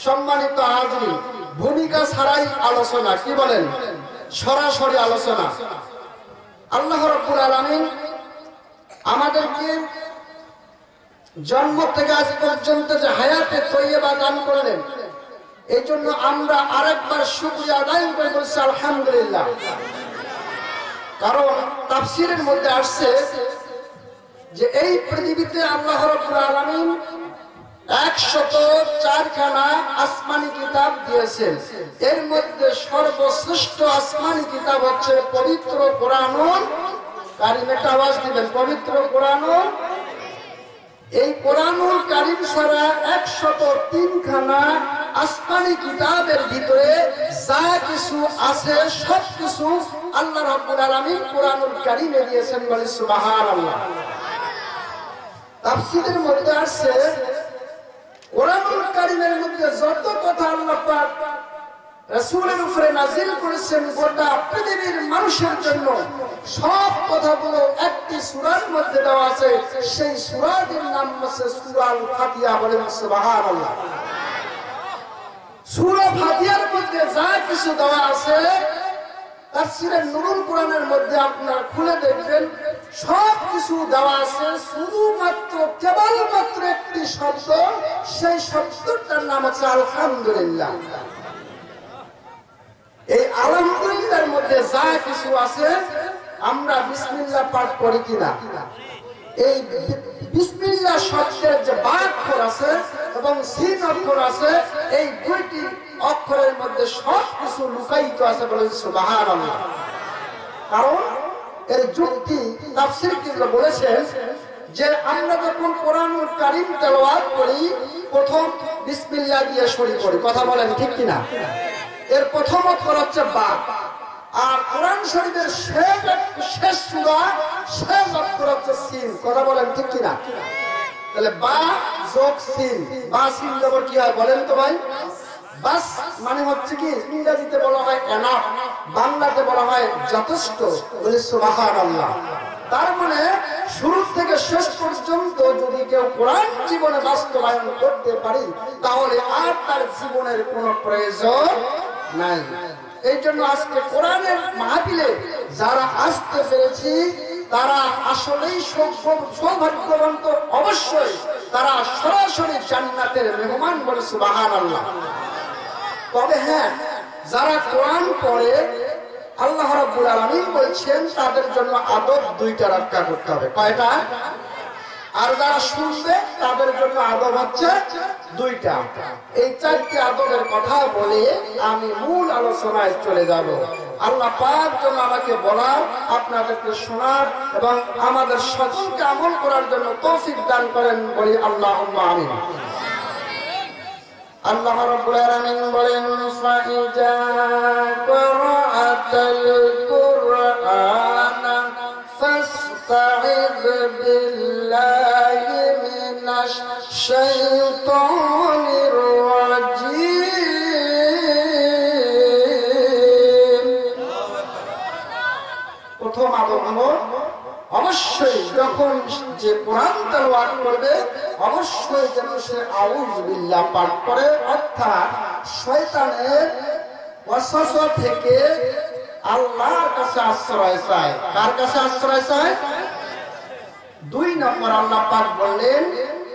সম্মানিত হাজরিন, ভূমিকা ছাড়াই আলোচনা, কি বলেন, সরাসরি আলোচনা। আল্লাহ রাব্বুল আলামিন আমাদেরকে জন্ম থেকে আজ পর্যন্ত যে হায়াতে তৈয়বা দান করলেন, এই জন্য আমরা আরেকবার শুকরিয়া আদায় করে বলছি আলহামদুলিল্লাহ। কারণ তাফসীরের মধ্যে আসছে যে এই পৃথিবীতে আল্লাহ রাব্বুল আলামিন 104খানা আসমানি কিতাব দিয়েছেন। এর মধ্যে সর্বশ্রেষ্ঠ আসমানি কিতাব হচ্ছে পবিত্র কোরআনুল কারীম। একটা আওয়াজ দিবেন, পবিত্র কোরআনুল। এই কোরআনুল কারীম ছাড়া 103খানা আসমানি কিতাবের ভিতরে যা কিছু আছে সব কিছু আল্লাহ রাব্বুল আলামিন কোরআনুল কারীমে দিয়েছেন, বলে সুবহানাল্লাহ। তাফসীরের মধ্যে আছে কোরআনুল কারীমের মধ্যে যত কথা আল্লাহ পাক রাসূলের উপরে নাযিল করেছেন গোটা পৃথিবীর মানুষের জন্য, সব কথাগুলো একটি সূরার মধ্যে দেওয়া আছে। সেই সূরাটির নাম হচ্ছে সূরা আল ফাতিহা, বলেন সুবহানাল্লাহ। সূরা ফাতিহার মধ্যে যা কিছু দেওয়া আছে তাফসীরে নুরুল কোরআনের মধ্যে আপনারা খুলে দেখবেন সব কিছু দেওয়া আছে, শুধুমাত্র কেবলমাত্র একটি শব্দ, সেই শব্দটার নাম হচ্ছে আলহামদুলিল্লাহ। এই আলহামদুলিল্লাহর মধ্যে যা কিছু আছে, আমরা বিসমিল্লাহ পাঠ করি কিনা, এই বিসমিল্লাহ শব্দের যে বা অক্ষর আছে এবং সিন অক্ষর আছে, এই দুইটি অক্ষরের মধ্যে সব কিছু লুকায়িত আছে, বলেন সুবহানাল্লাহ। কারণ এর যুক্তি তাফসীরকাররা বলেছেন যে আমরা যখন কোরআনুল কারীম তেলাওয়াত করি প্রথম বিসমিল্লাহ দিয়ে শুরু করি, কথা বলেন ঠিক কিনা। এর প্রথম অক্ষর হচ্ছে বা, আর কোরআন শরীফের শেষ সূরা শেষ অক্ষর হচ্ছে সিন, কথা বলেন ঠিক কিনা। তাহলে বা যোগ সিন, বা সিন জবর কি হয় বলেন তো ভাই? বাস মানে হচ্ছে কি, ইংরেজিতে বলা হয় এনাফ, বাংলাতে বলা হয় যথেষ্ট, বলে সুবহানাল্লাহ। তার মানে শুরু থেকে শেষ পর্যন্ত যদি কেউ কোরআন জীবনে বাস্তবায়ন করতে পারি, তাহলে আর তার জীবনের কোনো প্রয়োজন নাই। এই জন্য আজকে কোরআনের মাহফিলে যারা আসতে পেরেছি তারা আসলেই সৌভাগ্যবান, তো অবশ্যই তারা সরাসরি জান্নাতের মেহমান, বলে সুবহানাল্লাহ। তবে হ্যাঁ, যারা কোরআন পড়ে আল্লাহ রাব্বুল আলামিন বলছেন তাদের জন্য আদব দুইটা রক্ষা করতে হবে। কয়টা? আর যারা শুনবে তাদের জন্য আদব হচ্ছে দুইটা। এই চারটি আদবের কথা বলে আমি মূল আলোচনায় চলে যাব। আল্লাহ পাক যেন আমাকে বলার, আপনাদেরকে শোনার এবং আমাদের সকলকে আমল করার জন্য তৌফিক দান করেন, বলি আল্লাহুম্মা আমিন। আল্লাহ রাব্বুল আলামিন বলেন ফাইজা ক্রাআতাল কুরআনা ফাসতাইয বিল্লাহি মিনাশ শাইতানির রাজীম। প্রথম আদব হলো অবশ্যই যখন যে কোরআন তেলাওয়াত করবে অবশ্যই যেন সে আউযু বিল্লাহ পাঠ করে, অর্থাৎ শয়তানের ওয়াসওয়াসা থেকে আল্লাহর কাছে আশ্রয় চায়। কার কাছে আশ্রয় চায়? 2 নম্বর আল্লাহ পাক বললেন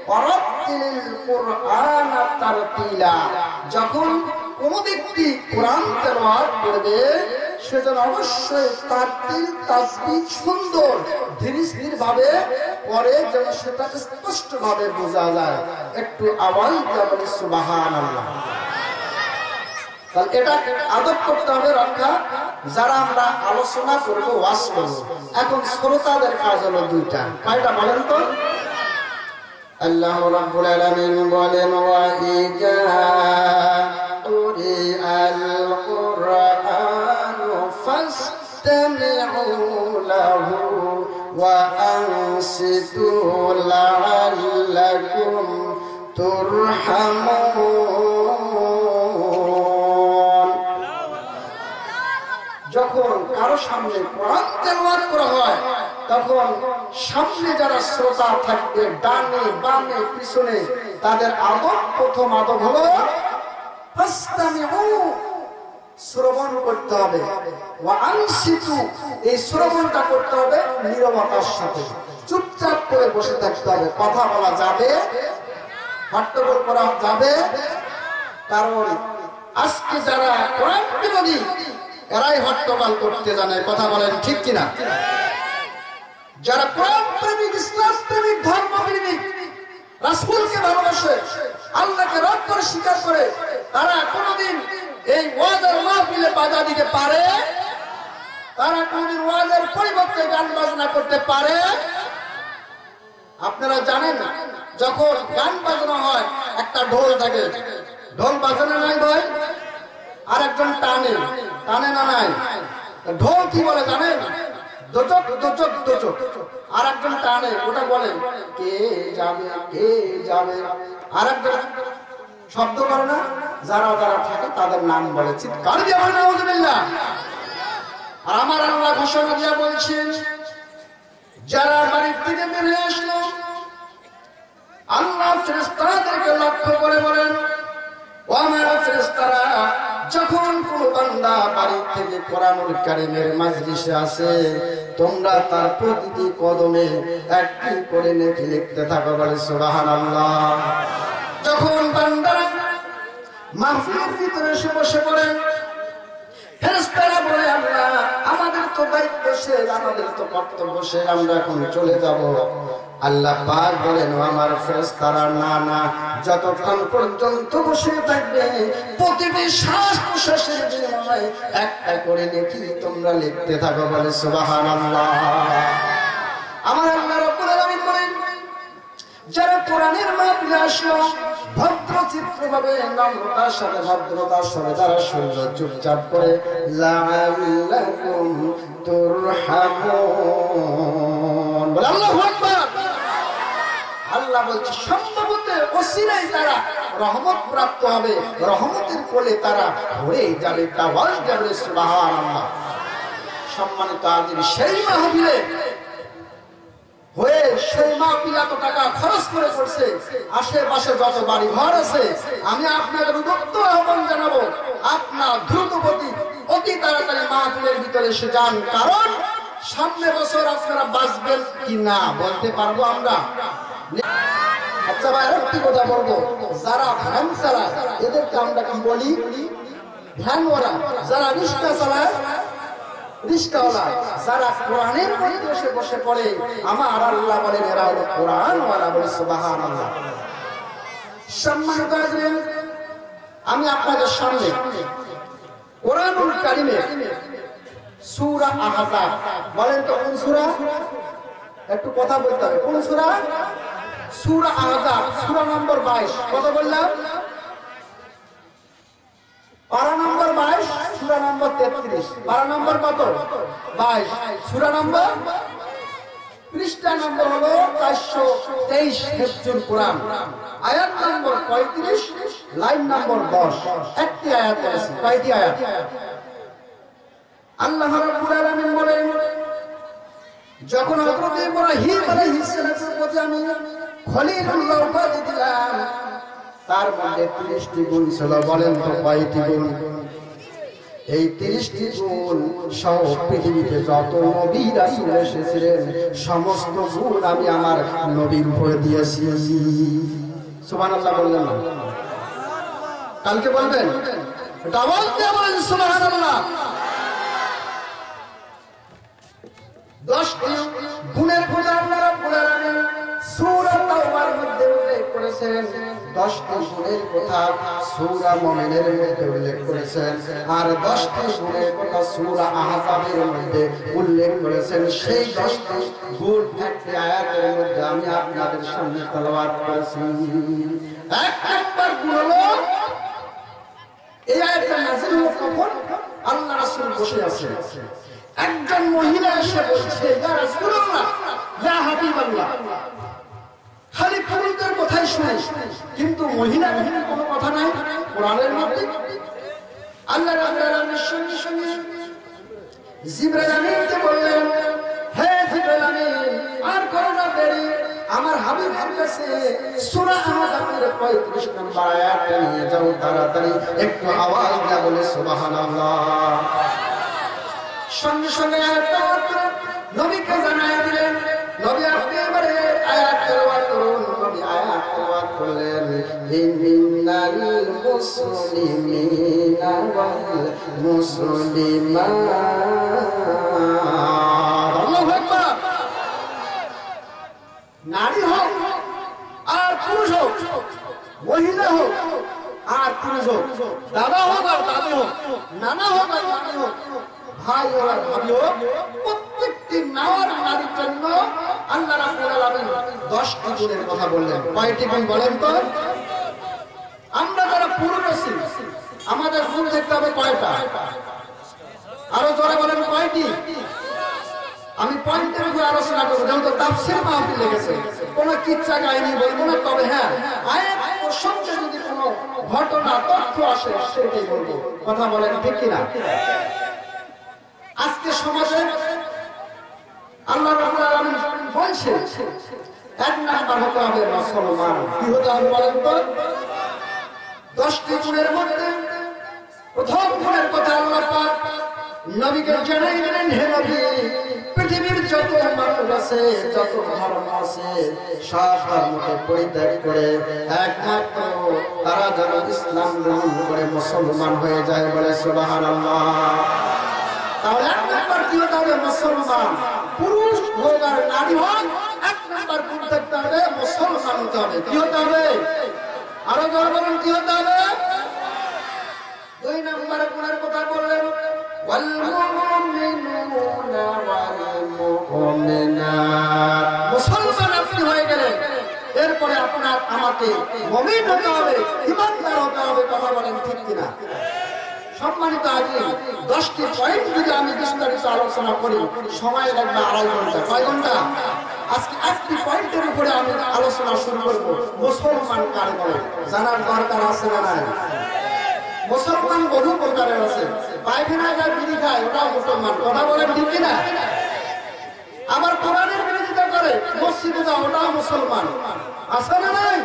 ওয়ারাত্তিলিল কুরআনা তারতিলা। যখন কোন ব্যক্তি কোরআন তেলাওয়াত করবে সেজন্য অবশ্যই তারতিল তাসবিহ সুন্দর ধীর ভাবে পড়ে, যেন সেটা স্পষ্ট ভাবে বোঝা যায়। একটু আওয়াজ দিয়ে বলি সুবহানাল্লাহ। তাহলে এটা আদব করতে হবে রক্ষা। যারা আমরা আলোচনা করব, ওয়াজ করব, এখন শ্রোতাদের কাজ হলো দুইটা। কয়টা বলেন তো? আল্লাহ রাব্বুল আলামিন বলেন ওয়া ইজা কুরিআল কুরআনু ফাসতামিউ লাহু ওয়া আনসিতু লাআল্লাকুম তুরহামুন। যখন কারো সামনে কোরআন তেলাওয়াত করা হয় তখন সামনে যারা শ্রোতা থাকবে, ডানে বামে পিছনে, তাদের আদব, প্রথম আদব হলো করতে হবে, ওয়া আনসিতু এই শ্রবণটা করতে হবে নীরবতার সাথে, চুপচাপ করে বসে থাকতে হবে, কথা বলা যাবে, হট্টগোল করা যাবে। কারণ আজকে যারা কোরআন বিরোধী এরাই হট্টগোল করতে জানে, কথা বলেন ঠিক কিনা? যারা কোরআন প্রেমিক, ইসলাম প্রেমিক, ধর্ম প্রেমিক, রাসূলকে ভালোবাসে, আল্লাহকে রব করে স্বীকার করে, তারা কোনদিন এই ওয়াজের মাহফিলে বাধা দিতে পারে? তারা কোনদিন ওয়াজের পরিবর্তে গান বাজনা করতে পারে? আপনারা জানেন যখন গান বাজনা হয় একটা ঢোল থাকে, ঢোল বাজানো নাই ভাই, আর একজন টানে, টানে না নাই, ঢোল কি বলে জানেন? দোচক দোচক দোচক, আর একজন টানে, ওটা বলে কে যাবে কে যাবে, আর একজন শব্দ করে না, যারা যারা থাকে তাদের নাম বলে, চিৎকার দিয়ে বলে নাউযুবিল্লাহ। আর আমার আল্লাহ ঘোষণা দিয়ে বলছেন, যারা বাড়ির থেকে বের হয়ে আসলো, আল্লাহ ফেরেশতাদেরকে লক্ষ্য করে বলেন, ও আমার ফেরেশতারা, যখন কোন বান্দা বাড়ি থেকে কোরআনুল কারীমের মাজলিসে আসে, তোমরা তার প্রতিটি কদমে একটি করে নেকি লিখতে থাকো, বলে সুবহানাল্লাহ। যখন বান্দারা মাহফিলের ভিতরে এসে বসে পড়ে, ফেরেশতারা বলে, আল্লাহ আমাদের তো দায়িত্ব শেষ, আমাদের তো কর্তব্য শেষ, আমরা এখন চলে যাব। আল্লাহ পাক বলেন, আমার ফেরেশতারা না না, যতক্ষণ পর্যন্ত বসে থাকবে প্রতিটি শ্বাস প্রশ্বাসের বিনিময়ে একটা করে নেকি তোমরা লিখতে থাকো, বলে সুবহানাল্লাহ। আমার আল্লাহ রাব্বুল আলামিন বলেন, যারা কোরআনের মাহফিলে আসলো, ভদ্রচিত্রভাবে নম্রতার সাথে ভদ্রতার সাথে তারা শুনল, চুপচাপ করে, লাআল্লাকুম তুরহামুন, বলে আল্লাহু আকবার। আল্লাহ বলছে সম্ভবত ওসিলাই তারা রহমত প্রাপ্ত হবে, রহমতের কোলে তারা ভরে যাবে, তাওয়াজ যাবে, সুবহানাল্লাহ। সম্মানিত আজীব, সেই মাহফিলে হয়ে সেই মাহফিলে এত টাকা খরচ করে করছে, আশেপাশে যত বাড়ি ঘর আছে, আমি আপনাদের উদ্যত আহ্বান জানাবো, আপনার দ্রুতগতি অতি তাড়াতাড়ি মাহফিলের ভিতরে এসে যান, কারণ সামনে বছর আপনারা বাঁচবেন কি না বলতে পারবো আমরা। আচ্ছা ভাই, আরেকটি কথা বলবো, যারা ভ্যান চালায় এদেরকে আমরা কি বলি? ভ্যানওয়ালা। যারা রিক্সা চালায় রিক্সাওয়ালা। যারা কোরআনের মধ্যে এসে বসে পড়ে, আমার আল্লাহ বলেন এরা হলো কোরআনওয়ালা, বলে সুবহানাল্লাহ। সম্মানিত হাজরিন, আমি আপনাদের সামনে কোরআনুল কারীমের সূরা আহজাব, বলেন তো কোন সূরা? একটু কথা বলতে হবে, কোন সূরা? সূরা আহজাব, সূরা নম্বর 22। কত বললাম? পারা নম্বর 22, সূরা নম্বর 33। পারা নম্বর কত? 22। সূরা নম্বর, পৃষ্ঠা নম্বর হলো 423 হিফজুল কোরআন, আয়াত নম্বর 35, লাইন নম্বর 10। একটি আয়াত আছে। কয়টি আয়াত? আল্লাহ রাব্বুল আলামিন বলেন, যখন হযরত ইব্রাহিম আলাইহিস সালামের প্রতি আমি খলিলুল্লাহ উপাধি দিলাম, তার মধ্যে 30টি গুণ ছিল। বলেন তো কয়টি গুণ? এই 30টি গুণ সহ পৃথিবীতে যত নবী রাসূল এসেছিলেন সমস্ত গুণ আমি আমার নবীর উপরে দিয়েছি। সুবহানাল্লাহ বললেন না? কালকে বলবেন, এটা বলতে বলেন সুবহানাল্লাহ। 10টি গুণের কথা আল্লাহ রাব্বুল আলামিন সূরা তাওবার মধ্যে উল্লেখ করেছেন, 10টি গুণের কথা সূরা মুমিনের মধ্যে উল্লেখ করেছেন, আর 10টি গুণের কথা সূরা আহজাবের মধ্যে উল্লেখ করেছেন। সেই 10টি গুণ একটি আয়াতের মধ্যে আমি আপনাদের সামনে তেলাওয়াত করেছি। এক নম্বর গুণ হলো, এই আয়াতটা নাযিল হলো কখন? আল্লাহ রাসূল বসে আছেন, একজন মহিলা এসে বলছে, ইয়া রাসূলুল্লাহ, ইয়া হাবিবাল্লাহ। খালি পুরুষদের কথাই শুনে, কিন্তু মহিলাদের কোনো কথা নাই কোরআনের মধ্যে। আল্লাহ রাব্বুল আলামিন সঙ্গে সঙ্গে জিবরাইল আমিনকে বললেন, হে জিবরাইল আমিন, আর করো না দেরি, আমার হাবিবের কাছে সূরা আহজাবের 35 নম্বর আয়াতটা নিয়ে যাও তাড়াতাড়ি, একটু আওয়াজ দিয়ে বলে সুবহানাল্লাহ। সঙ্গে সঙ্গে আয়াতটা নবীকে জানাই দিলেন। নবী আপনি এবারে আয়াত তেলাওয়াত করুন। নবী আয়াত তেলাওয়াত করলেন, ইন্নাল মুসলিমিনা ওয়াল মুসলিমাত। আল্লাহু আকবার। নারী হোক আর পুরুষ হোক, মহিলা হোক আর পুরুষ হোক, দাদা হোক আর দাদি হোক, নানা হোক আর নানি হোক, ভাই হোক আর ভাবি হোক, প্রত্যেকটি নারীর নারীর জন্য আল্লাহ রাব্বুল আলামিন 10টি গুণের কথা বললেন। কয়টি গুণ বলেন তো? আমরা যারা পুরুষ আছি আমাদের গুণ দেখতে হবে কয়টা? আরো জোরে বলেন কয়টি? আমি পয়েন্টের উপর আলোচনা করবো, যেহেতু তাফসীর মাহফিল লেগেছে, কোন কিচ্ছা কাহিনী বলবো না। তবে হ্যাঁ, আয়াত প্রসঙ্গে যদি কোনো ঘটনা তথ্য আসে সেটাই বলবো। কথা বলেন ঠিক কিনা? আজকে সমাজে আল্লাহ রাব্বুল আলামিন বলছে 1 নাম্বার হতে হবে মুসলমান। কি হতে হবে বলেন তো? 10টি গুণের মধ্যে প্রথম গুণের কথা আল্লাহ পাক নবীকে জানাই দিলেন, হে নবী, পৃথিবীর যত মানুষ আছে, যত ধর্ম আছে, সব ধর্মকে পরিত্যাগ করে একমাত্র তারা যেন ইসলাম গ্রহণ করে মুসলমান হয়ে যায়। বলে সুবহানাল্লাহ। তাহলে 1 নাম্বার কি হতে হবে? মুসলমান। পুরুষ হোক আর নারী হোক, 1 নাম্বার গুণ থাকতে হবে, মুসলমান হতে হবে। কি হতে হবে? আরো জোরে বলুন, কি হতে হবে? 2 নাম্বার গুণের কথা বললেন, ওয়াল মুমিনুনা ওয়াল মুমিনাত। মুসলমান আপনি হয়ে গেলেন, এরপরে আপনার আমাকে মুমিন হতে হবে, ঈমানদার হতে হবে। কথা বলেন ঠিক কিনা? সম্মানিত হাজির, 10টি পয়েন্ট যদি আমি বিস্তারিত আলোচনা করি সময় লাগবে 2.5 ঘন্টা। কয় ঘন্টা? আজকে একটি পয়েন্টের উপরে আমি আলোচনা শুরু করব। মুসলমান কারে বলে জানার দরকার আছে না নাই? মুসলমান বহু প্রকারের আছে। পায়খানা যায়, বিড়ি খায়, ওটাও মুসলমান। কথা বলেন ঠিক কিনা? আবার কোরআনের বিরোধিতা করে, মসজিদে যায়, ওটাও মুসলমান। আছে না নাই?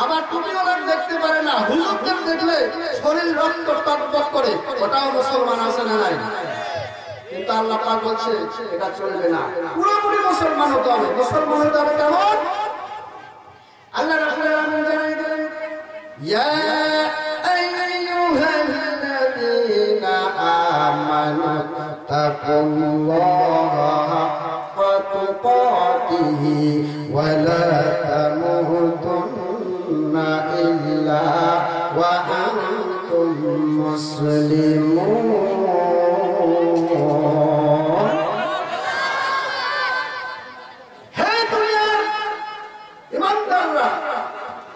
আবার টুপিওয়ালা দেখতে পারে না, হুজুরদের দেখলে শরীর রক্ত টকবক করে, ওটাও মুসলমান। আছে না নাই? কিন্তু আল্লাহ পাক বলছে এটা চলবে না, পুরোপুরি মুসলমান হতে হবে। মুসলমান হতে হবে কেমন? আল্লাহ রাব্বুল আলামিন জানাই দিলেন, ইয়া আইয়ুহাল্লাযীনা আমানু তাকুল্লাহা হাক্কা তুকাতিহি ওয়া লা তামুতুন্না ইল্লা ওয়া আনতুম মুসলিমুন। হে দুনিয়ার ঈমানদাররা,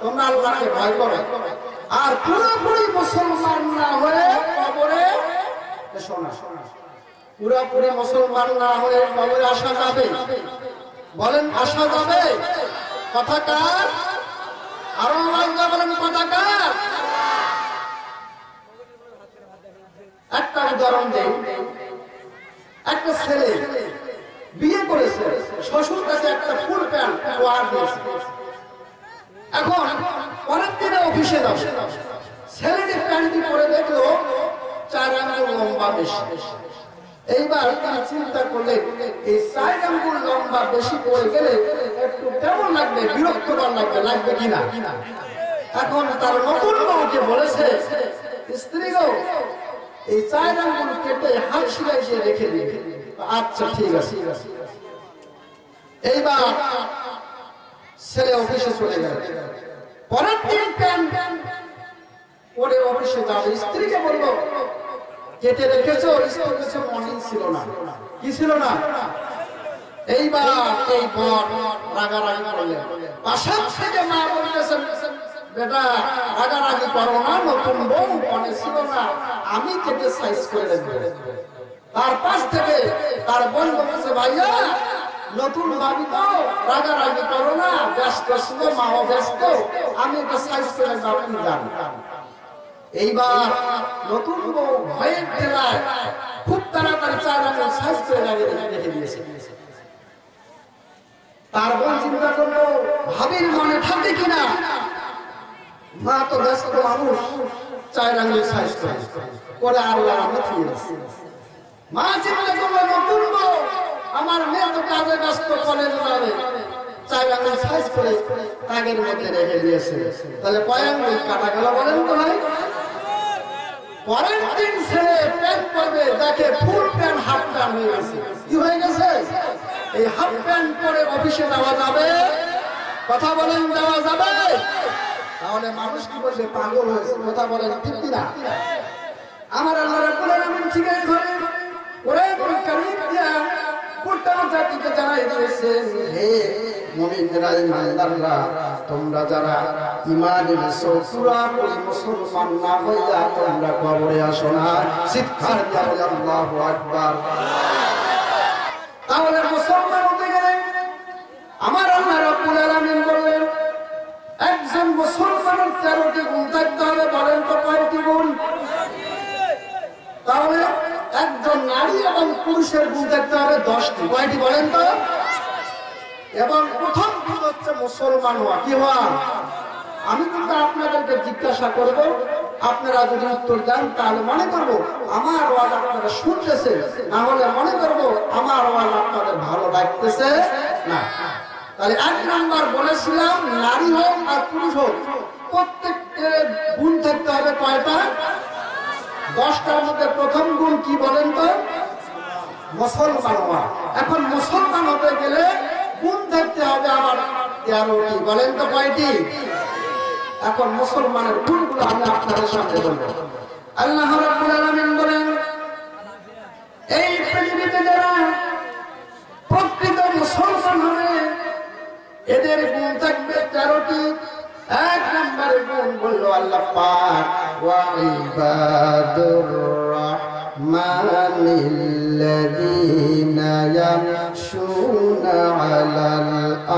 তোমরা আল্লাহকে ভয় করো আর পুরোপুরি মুসলমান না হয়ে কবরে এসো না। পুরোপুরি মুসলমান না হয়ে কবরে আসা যাবে? বলেন আসা যাবে? কথা কার? আরো আল্লাহ বলেন কথা কার? একটা উদাহরণ দেই। একটা ছেলে বিয়ে করেছে, শ্বশুর তাকে একটা ফুল প্যান্ট উপহার দিয়েছে। এখন পরের দিনে অফিসে যাবে, ছেলেটি প্যান্টটি পরে দেখলো 4 আঙ্গুল লম্বা বেশি। এইবার তিনি চিন্তা করলেন, এই 4 আঙ্গুল লম্বা বেশি পড়ে গেলে একটু কেমন লাগবে, বিরক্তকর লাগবে, লাগবে কিনা? এখন তার নতুন বউকে বলেছে, স্ত্রী গো, এই 4 আঙ্গুল কেটে হাত সেলাই দিয়ে রেখে দিন। আচ্ছা ঠিক আছে। এইবার ছেলে অফিসে চলে গেল। পরের দিন প্যান্ট পরে অফিসে যাবে, স্ত্রীকে বললো কেটে রেখেছো। স্ত্রী কিছু মনে ছিল না। কি ছিল না? এইবার এই বর রাগারাগি করলেন। বাসা থেকে মা বলতেছেন, বেটা রাগারাগি করো না, নতুন বউ মনে ছিল না, আমি কেটে সাইজ করে দেবো। তার পাশ থেকে তার বোন বলতেছে, ভাইয়া নতুন ভাবি তো, রাগারাগি করো না, ব্যস্ত ছিল, মাও ব্যস্ত, আমি একটা সাইজ করে দেবো, আপনি যান। এইবার নতুন বউ ভয়ের ঠেলায় খুব তাড়াতাড়ি 4 আঙ্গুল সাইজ করে রেখে দিয়েছে। তার বোন চিন্তা করলো ভাবির মনে থাকে কিনা। মা তো ব্যস্ত মানুষ, 4 আঙ্গুল সাইজ করে আল্লাহ আমি ফিরেছি। মা চিন্তা করলো নতুন বউ, আমার মেয়ে তো কাজে ব্যস্ত, কলেজে যাবে, 4 আঙ্গুল সাইজ করে তাগের মধ্যে রেখে দিয়েছে। তাহলে কয় আঙ্গুল কাটা গেল বলেন তো ভাই? পরের দিন ছেলে প্যান্ট পরবে, দেখে ফুল প্যান্ট হাফ প্যান্ট হয়ে গেছে। কি হয়ে গেছে? এই হাফ প্যান্ট পরে অফিসে যাওয়া যাবে? কথা বলেন, যাওয়া যাবে? তাহলে মানুষ কি বলবে? পাগল হয়েছে। কথা বলেন ঠিক কিনা? আমার আল্লাহ রাব্বুল আলামিন ঠিক এই ঘরে ওরে কারীম দিয়া গোটা জাতিকে জানাই দিয়েছেন, হে মুমিনরা, ইমানদাররা, তোমরা যারা ঈমান এনেছো, পুরাপুরি মুসলমান না হইয়া তোমরা কবরে আসো না। চিৎকার দিয়া বলি আল্লাহু আকবার। তাহলে মুসলমান হতে গেলে আমার আল্লাহ রাব্বুল আলামিন বললেন, একজন মুসলমানের 13টি গুণ থাকতে হবে। বলেন তো কয়টি গুণ? তাহলে একজন নারী এবং পুরুষের গুণ থাকতে হবে 10টি। কয়টি বলেন তো? এবং প্রথম গুণ হচ্ছে মুসলমান হওয়া। কি হওয়া? আমি কিন্তু আপনাদেরকে জিজ্ঞাসা করব, আপনারা যদি উত্তর দেন তাহলে মনে করব আমার ওয়াজ আপনারা শুনতেছেন, না হলে মনে করব আমার ওয়াজ আপনাদের ভালো লাগতেছে না। তাহলে 1 নাম্বার বলেছিলাম, নারী হোক আর পুরুষ হোক প্রত্যেকের গুণ থাকতে হবে কয়টা? 10টার মধ্যে প্রথম গুণ কি বলেন তো? মুসলমান হওয়া। এখন মুসলমান হতে গেলে গুণ থাকতে হবে আবার 13টি। বলেন তো কয়টি? এখন মুসলমানের গুণগুলো আমি আপনাদের সামনে বলবো। আল্লাহ রাব্বুল আলামিন বলেন, এই পৃথিবীতে যারা প্রকৃত মুসলমান হবে এদের গুণ থাকবে 13টি। 1 নম্বরে গুণ বললো আল্লাহ পাক, ওয়া ইবাদুর রাহমানিল্লাযীনা ইয়ামশুনা আলাল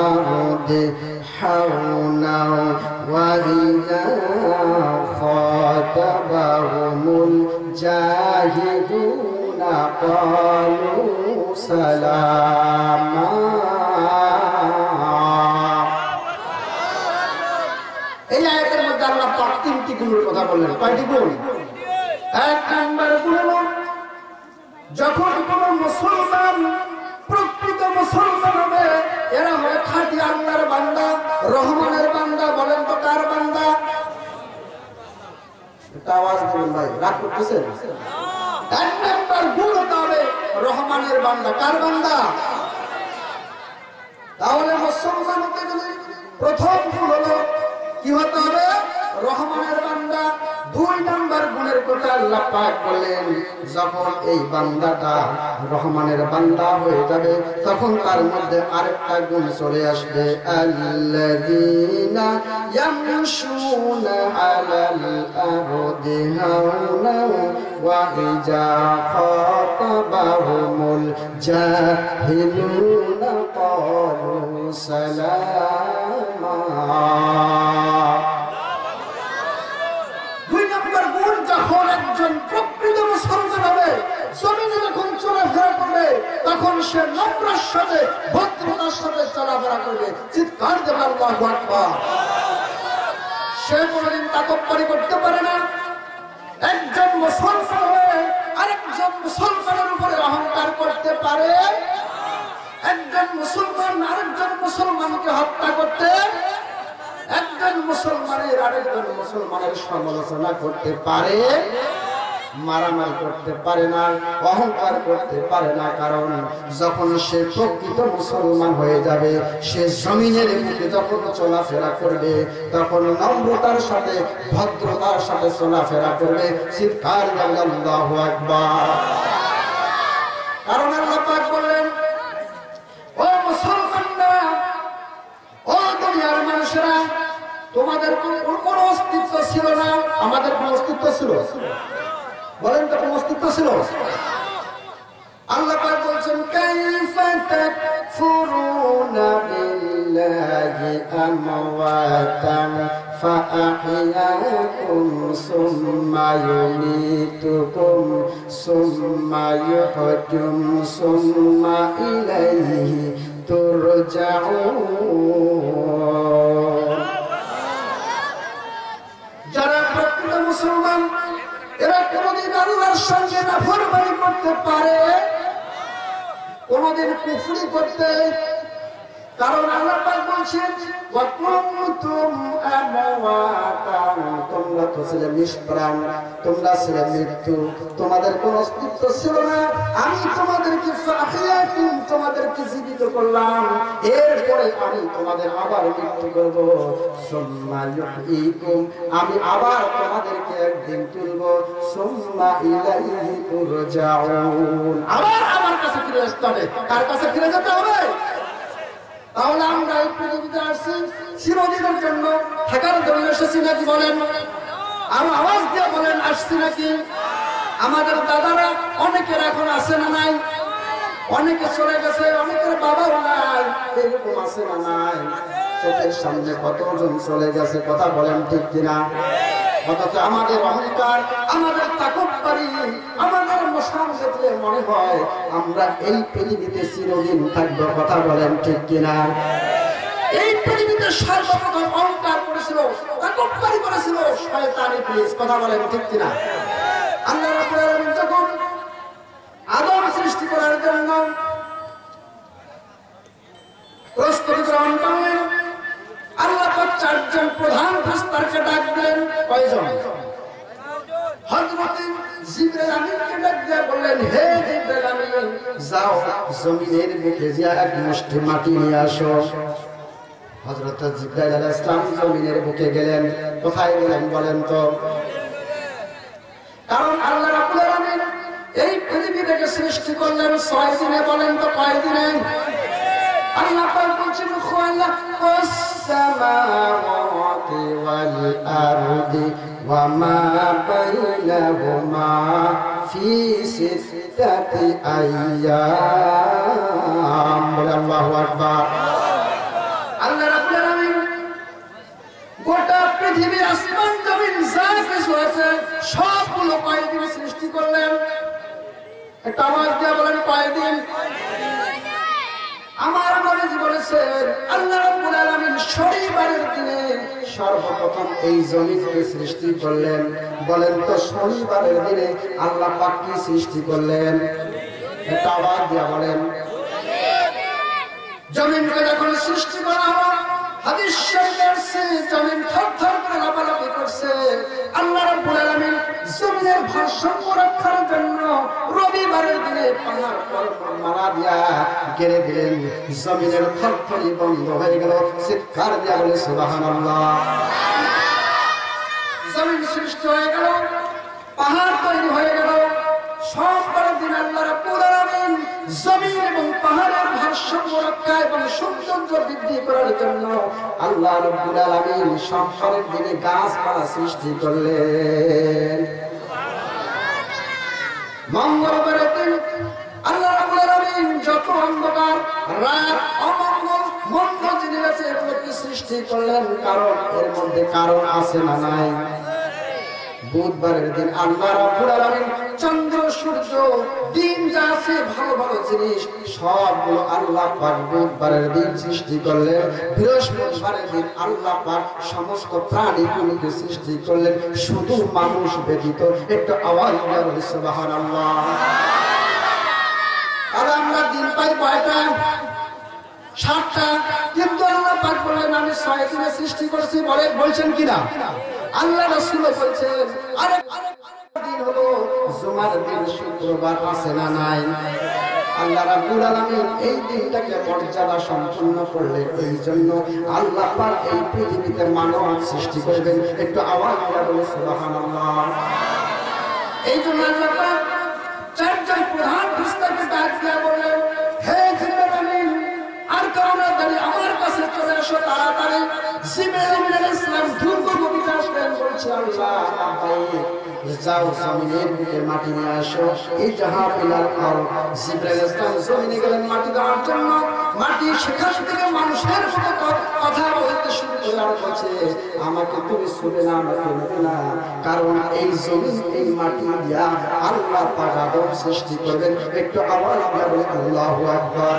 আরদি হাওনা ওয়া ইযা খাতাবাহুমুল জাহিদুনা ক্বালু সালামা। এই আয়াতের মধ্যে আল্লাহ পাক 3টি গুণের কথা বললেন। কয়টি গুণ? 1 নম্বর গুণ, যখন কোন মুসলমান প্রকৃত মুসলমান হবে এরা হবে খাঁটি আল্লাহর বান্দা, রহমানের বান্দা। বলেন তো কার বান্দা? এটা আওয়াজ দিবেন ভাই, রাগ করতেছেন? 1 নম্বর গুণ হতে হবে রহমানের বান্দা। কার বান্দা? তাহলে মুসলমান হতে গেলে প্রথম গুণ হলো কি হতে হবে? রহমানের বান্দা। 2 নম্বর গুণের কথা আল্লাহ পাক বলেন, যখন এই বান্দাটা রহমানের বান্দা হয়ে যাবে তখন তার মধ্যে আরেকটা গুণ চলে আসবে, আল্লাযীনা ইয়ামশুনা আলাল আরদি হাওনা ওয়া ইযা খাতাবাহুমুল জাহিলুনা ক্বালু সালামা। 2 নম্বর গুণ, যখন একজন প্রকৃত মুসলমান হবে জমিনে যখন চলাফেরা করবে তখন সে নম্রের সাথে, ভদ্রতার সাথে চলাফেরা করবে। চিৎকার দেবে আল্লাহু আকবার। সে কোনদিন তাকব্বুরি করতে পারে না। একজন মুসলমান হয়ে আরেকজন মুসলমানের উপরে অহংকার করতে পারে। একজন মুসলমান আরেকজন মুসলমানকে হত্যা করতে, একজন মুসলমানের আরেকজন মুসলমানের সমালোচনা করতে পারে, মারামারি করতে পারে না, অহংকার করতে পারে না। কারণ যখন সে প্রকৃত মুসলমান হয়ে যাবে সে জমিনের বুকে যখন চলাফেরা করবে তখন নম্রতার সাথে, ভদ্রতার সাথে চলাফেরা করবে। চিৎকার দিয়ে আল্লাহু আকবার। কারণ আল্লাহ পাক বললেন, ও মুসলমানরা, ও দুনিয়ার মানুষেরা, তোমাদের কোনো অস্তিত্ব ছিল না, আমাদের কোনো অস্তিত্ব ছিল? বলেন তো কোনো অস্তিত্ব ছিল? আল্লাহ পাক বলছেন, কাইফা তাকফুরুনা বিল্লাহি আমওয়াতান ফাআহইয়াকুম সুম্মা ইউমীতুকুম সুম্মা ইউহয়িকুম সুম্মা ইলাইহি তুরজাউন। যারা প্রকৃত মুসলমান এরা কোনদিন আল্লাহর সঙ্গে নাফরমানি করতে পারে, কোনদিন কুফরি করতে, কারণ আল্লাহ পাক বলছেন ওয়াকুনতুম আমওয়াতান, তোমরা তো ছিলে নিষ্প্রাণ, তোমরা ছিলে মৃত্যু, তোমাদের কোনো অস্তিত্ব ছিল না, আমি তোমাদেরকে ফাহিয়াতুম, তোমাদেরকে জীবিত করলাম, এরপরে আমি তোমাদের আবার মৃত্যু করব, সুম্মা ইউহয়িকুম, আমি আবার তোমাদেরকে একদিন তুলব, সুম্মা ইলাইহি তুরজাউন, আবার আমার কাছে ফিরে আসতে হবে। কার কাছে ফিরে যেতে হবে? তাহলে আমরা এই পৃথিবীতে আসছি চিরদিনের জন্য, থাকার জন্য এসেছি নাকি বলেন? আর আওয়াজ দিয়ে বলেন আসছি নাকি? আমাদের দাদারা অনেকের এখন আছে না নাই? অনেকে চলে গেছে, অনেকের বাবাও নাই, এরকম আছে না নাই? চোখের সামনে কতজন চলে গেছে, কথা বলেন ঠিক কিনা? অথচ আমাদের অহংকার, আমাদের তাকব্বুরি, আমাদের মশান দেখলে মনে হয় আমরা এই পৃথিবীতে চিরদিন থাকবো, কথা বলেন ঠিক কিনা? এই পৃথিবীতে সর্বপ্রথম অহংকার করেছিল, তাকব্বুরি করেছিল শয়তান ইবলিস, কথা বলেন ঠিক কিনা? আল্লাহ রাব্বুল আলামিন যখন আদম সৃষ্টি করার জন্য প্রস্তুতি গ্রহণ করলেন, আল্লাহ পাক চারজন প্রধান ফেরেশতাকে ডাক দিলেন। কয়জন? হযরত জিবরাইল আমিনকে ডাক দিয়ে বললেন, হে জিবরাইল আমিন, যাও জমিনের বুকে যা এক মুষ্টি মাটি নিয়ে আসো। হযরত জিবরাইল আলাইহিস সালাম জমিনের বুকে গেলেন। কোথায় গেলেন বলেন তো? কারণ আল্লাহ রাব্বুল আলামিন এই পৃথিবীটাকে সৃষ্টি করলেন 6 দিনে। বলেন তো কয় দিনে? আল্লাহ পাক বলছেন খালাকাস সামাওয়াতি ওয়াল আরদি ওয়া মা বাইনাহুমা ফি সিত্তাতি আইয়াম। বলে আল্লাহু আকবার। আল্লাহ রাব্বুল আলামিন গোটা পৃথিবী, আসমান জমিন যা কিছু আছে সবগুলো কয়দিনে সৃষ্টি করলেন? একটা আওয়াজ দিয়ে বলেন কয়দিন? আমার নবীজি বলেছেন আল্লাহ রাব্বুল আলামিন শনিবারের দিনে সর্বপ্রথম এই জমিনকে সৃষ্টি করলেন। বলেন তো শনিবারের দিনে আল্লাহ পাক কি সৃষ্টি করলেন? একটা আওয়াজ দিয়ে বলেন। জমিনকে যখন সৃষ্টি করা হলো, হাদিস শরীফে আছে জমিন থরথর করে লাফালাফি করছে। আল্লাহ রাব্বুল আলামিন জমিনের ভারসাম্য রক্ষার জন্য রবিবারের দিনে পাহাড় পর্বত মারা দিয়া ঘিরে দিলেন। জমিনের থরথরি বন্ধ হয়ে গেল। চিৎকার দিয়া বলে সুবহানাল্লাহ। জমিন সৃষ্টি হয়ে গেল, পাহাড় তৈরি হয়ে গেল। সববার দিন আল্লাহ রাব্বুল আলামিন জমিন এবং পাহাড়ের ভারসাম্য রক্ষা এবং সৌন্দর্য বৃদ্ধি করার জন্য আল্লাহ রাব্বুল আলামিন সববারের দিনে গাছপালা সৃষ্টি করলেন। মঙ্গলবারের দিন আল্লাহ রাব্বুল আলামিন যত অন্ধকার রাত, অমঙ্গল, মঙ্গল জিনিস আছে এগুলোকে সৃষ্টি করলেন। কারণ এর মধ্যে কারণ আছে না নাই? বুধবারের দিন আল্লাহ রাব্বুল আলামিন চন্দ্র, সূর্য, দিন যা আছে ভালো ভালো জিনিস সবগুলো আল্লাহ পাক বুধবারের দিন সৃষ্টি করলেন। বৃহস্পতিবারের দিন আল্লাহ পাক সমস্ত প্রাণীগুলোকে সৃষ্টি করলেন, শুধু মানুষ ব্যতীত। একটু আওয়াজ দিয়ে বলি সুবহানাল্লাহ। আর আমরা দিন পাই কয়টা? 7টা। কিন্তু আল্লাহ পাক বলেন আমি 6 দিনে সৃষ্টি করছি। বলছেন কিনা? আল্লাহ রাসূল বলছেন আরেক দিন হলো জুমার দিন, শুক্রবার আছে না নাই? আল্লাহ রাব্বুল আলামিন এই দিনটাকে মর্যাদা সম্পন্ন করলেন। এই জন্য আল্লাহ পাক এই পৃথিবীতে মানব সৃষ্টি করবেন। একটু আওয়াজ দিয়ে বলে সুবহানাল্লাহ। এই জন্য আল্লাহ পাক চারজন প্রধান ফেরেশতাকে ডাক দিয়ে বললেন, হে জিবরাইল আমিন, আর কারণে দাঁড়িয়ে আমার কাছে চলে আসো তাড়াতাড়ি। জিবরাইল আলাইহিস সালাম দ্রুত গতিতে আসলেন। বলছে আল্লাহ যাও জমিনের বুকে মাটি নিয়ে আসো। এই জাহাব ইলাল আরদ। জিবরাইল আলাইহিস সালাম জমিনে গেলেন মাটি দেওয়ার জন্য। মাটি সেখান থেকে মানুষের মতো কথা বলতে শুরু করে আর বলছে আমাকে তুমি ছুঁবে না, আমাকে নেবে না, কারণ এই জমিন, এই মাটি দিয়া আল্লাহ পাক আদম সৃষ্টি করবেন। একটু আওয়াজ দিয়ে বলে আল্লাহু আকবার।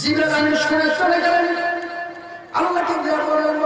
জিবরাইল আমিন শুনে চলে গেলেন। আল্লাহকে গিয়ে বললেন,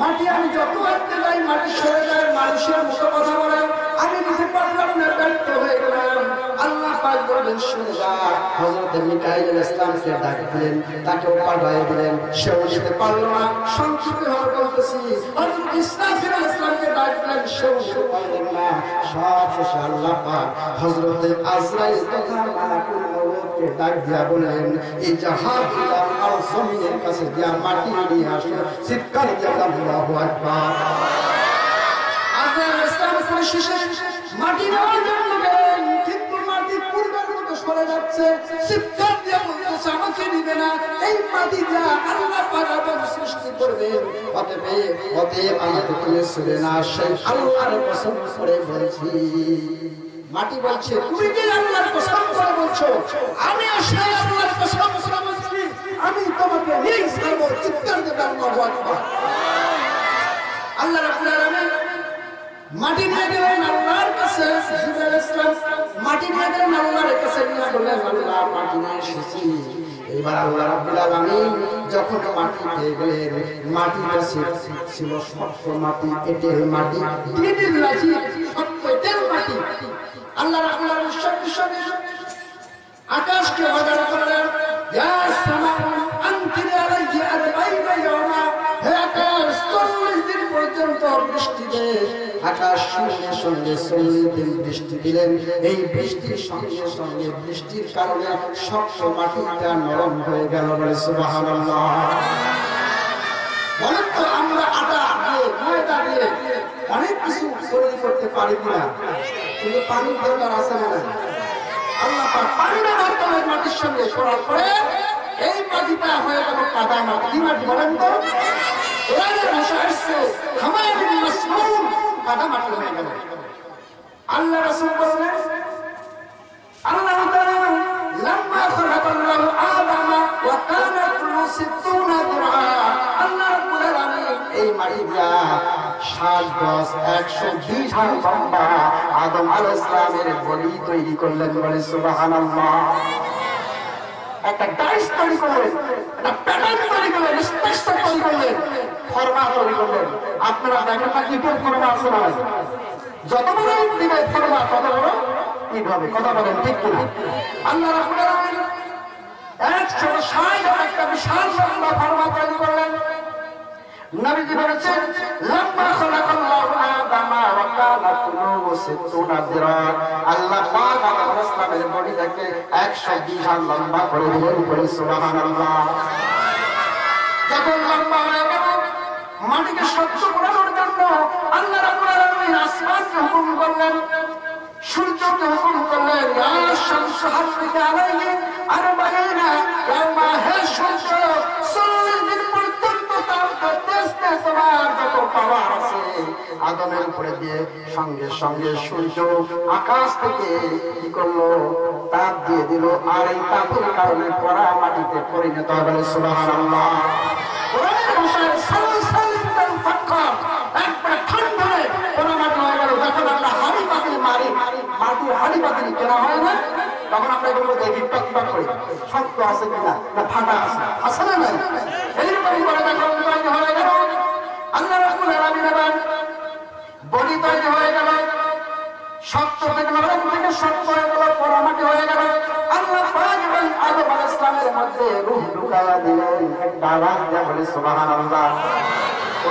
মাটি আমি যত আনতে যাই মাটি সরে যায়, মানুষের মুখে কথা বলে, আমি নিতে পারলাম না, ব্যর্থ হয়ে গেলাম। আল্লাহ পাক বললেন, শুনে যা। হযরত মিকাইল আলাইহিস সালামকে ডাক দিলেন, তাকেও পাঠিয়ে দিলেন, সেও নিতে পারলো না। সংক্ষিপ্তভাবে বলতেছি, হযরত ইসরাফিল আলাইহিস সালামকে ডাক দিলেন, সেও নিতে পারলেন না। সবশেষে আল্লাহ পাক হযরত আজরাইল তথা মালাকুল মউতকে ডাক দিয়া বললেন, এই জাহাবিলা আর জমিনের কাছে দিয়া মাটি নিয়ে আসো। চিৎকার দিয়া আল্লাহু আকবার। আজরাইল ইসলাম পরিশেষে মাটি নেওয়ার জন্য গেলেন, কিন্তু মাটি পূর্বের মতো সরে যাচ্ছে। চিৎকার দিয়া বলতেছে, আমাকে নিবে না, এই মাটি যা আল্লাহ পাক আবার সৃষ্টি করবেন। অতএব আমাকে তুমি ছেড়ে না, সেই আল্লাহর কসম করে বলছি। মাটি বলছে, তুমি যে আল্লাহর কসম করে বলছো, আমি আসলে আল্লাহর কসম করে বলছি, আমি তোমাকে নিয়ে ছাড়ব। চিৎকার দেবে আল্লাহু আকবার। আল্লাহ রাব্বুল আলামিন মাটি নিয়ে গেলেন আল্লাহর কাছে। জিবরাইল ইসলাম মাটি নিয়ে গেলেন আল্লাহর কাছে, নিয়ে বললেন, আল্লাহ মাটি নিয়ে এসেছি। এবার আল্লাহ রাব্বুল আলামিন যখন মাটি পেয়ে গেলেন, মাটিটা ছিল শক্ত মাটি, এঁটেল মাটি, দিনের লাঠি, শক্ত এঁটেল মাটি। আল্লাহ রাব্বুল আলামিন সঙ্গে সঙ্গে আকাশকে অর্ডার করলেন, ইয়া সামাউ আনতিরি আলাইহি আরবাইনা ইয়াওমা, হে আকাশ 40 দিন পর্যন্ত বৃষ্টি দে। আকাশ সঙ্গে সঙ্গে 40 দিন বৃষ্টি দিলেন। এই বৃষ্টির সঙ্গে সঙ্গে বৃষ্টির কারণে শক্ত মাটিটা নরম হয়ে গেল। বলে সুবহানাল্লাহ। বলেন তো, আমরা আটা দিয়ে, ময়দা দিয়ে অনেক কিছু তৈরি করতে পারি কিনা? কিন্তু পানির দরকার আছে না? আল্লাহ পাক পানি ব্যবহার করলেন মাটির সঙ্গে, করার পরে এই মাটিটা হয়ে গেল কাদা মাটি। কি মাটি বলেন তো? কোরআনের ভাষা আসছে হামায়ুন মাসনুন, কাদা মাটি হয়ে গেল। আল্লাহ রাসূল বলেন, আল্লাহ তাআলা লাম্মা খালাকাল্লাহু আদামা ওয়া কানাত lahu 60 দিরআ, আল্লাহ রাব্বুল আলামিন এই মাটি দিয়া 60 গজ 120 হাত লম্বা আদম আলাইহিস সালামের বডি তৈরি করলেন। বলে সুবহানাল্লাহ। একটা ডাইস তৈরি করলেন, একটা প্যাটার্ন তৈরি করলেন, স্ট্রাকচার তৈরি করলেন, ফর্মা তৈরি করলেন। আপনারা দেখেন না ইটের ফর্মা আছে না? যত বড় ইট দিবে ফর্মা তত বড় ইট হবে। কথা বলেন ঠিক কিনা? আল্লাহ রাব্বুল আলামিন 160 একটা বিশাল লম্বা ফর্মা তৈরি করলেন। নবীজি বলেছেন, লাম্মা খালাকাল্লাহু আদামা ওয়া কানাত lahu 60 দিরআ, আল্লাহ পাক আদম আলাইহিস সালামের বডিটাকে 120 হাত লম্বা করে দিলেন। বলে সুবহানাল্লাহ। যখন লম্বা হয়ে গেল, মাটিকে শক্ত করার জন্য আল্লাহ রাব্বুল আলামিন আসমানকে হুকুম করলেন, সূর্যকে হুকুম করলেন, ইয়া শামসু হাররিকা আলাইহি আরবাঈনা ইয়াওমা, হে সূর্য 40 দিন পর্যন্ত তাপ করতে তোমার যত পাওয়ার আছে আদমের উপরে দিয়ে। সঙ্গে সঙ্গে সূর্য আকাশ থেকে কি করলো? তাপ দিয়ে দিল। আর এই তাপের কারণে পড়া মাটিতে পরিণত হবে। সুবহানাল্লাহ। কোরআনের ভাষায় সালসালাতাল ফাক্কার, একবারে ঠান্ডা হয়ে পড়া মাটি হয়ে গেল। যখন আমরা হাড়ি পাতিল মারি, মাটির হাড়ি পাতিল কেনা হয় না, তখন আমরা এগুলো দেখি টকটক করে শক্ত আছে কিনা, না ফাটা আছে, আছে না নাই? এইরকম করে যখন তৈরি হয়ে গেল, আল্লাহ রাব্বুল আলামিন আবার বডি তৈরি হয়ে গেল, শক্ত থেকে নরম থেকে শক্ত হয়ে গেল, পোড়া মাটি হয়ে গেল। আল্লাহ পাক এবং আদম আলাইহিস সালামের মধ্যে রূহ ঢুকায়া দিলেন। একটা আওয়াজ দিয়ে বলে সুবহানাল্লাহ।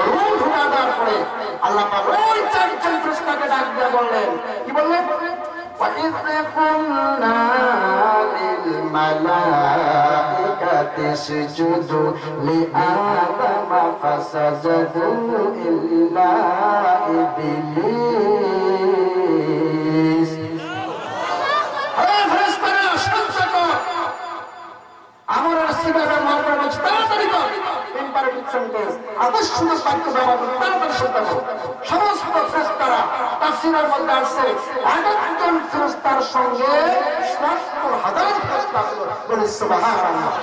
রূহ ঢুকা দেওয়ার পরে আল্লাহ পাক ওই চারজন ফেরেশতাকে ডাক দিয়ে বললেন, কি বললেন? وَإِذْ قُلْنَا لِلْمَلَائِكَةِ اسْجُدُوا لِآدَمَ فَسَجَدُوا إِلَّا إِبْلِيسَ। আমার সিগারের মার্কা বলছে তাড়াতাড়ি কর, ইম্পারেটিভ সেন্টেন্স, আদর্শমূলক বাক্য ব্যবহার করে তাড়াতাড়ি শুনতে হবে। সমস্ত ফেরেশতারা তাফসীরের মধ্যে আসছে, একজন ফেরেশতার সঙ্গে ৭০,০০০ ফেরেশতা ছিল। বলে সুবহানাল্লাহ।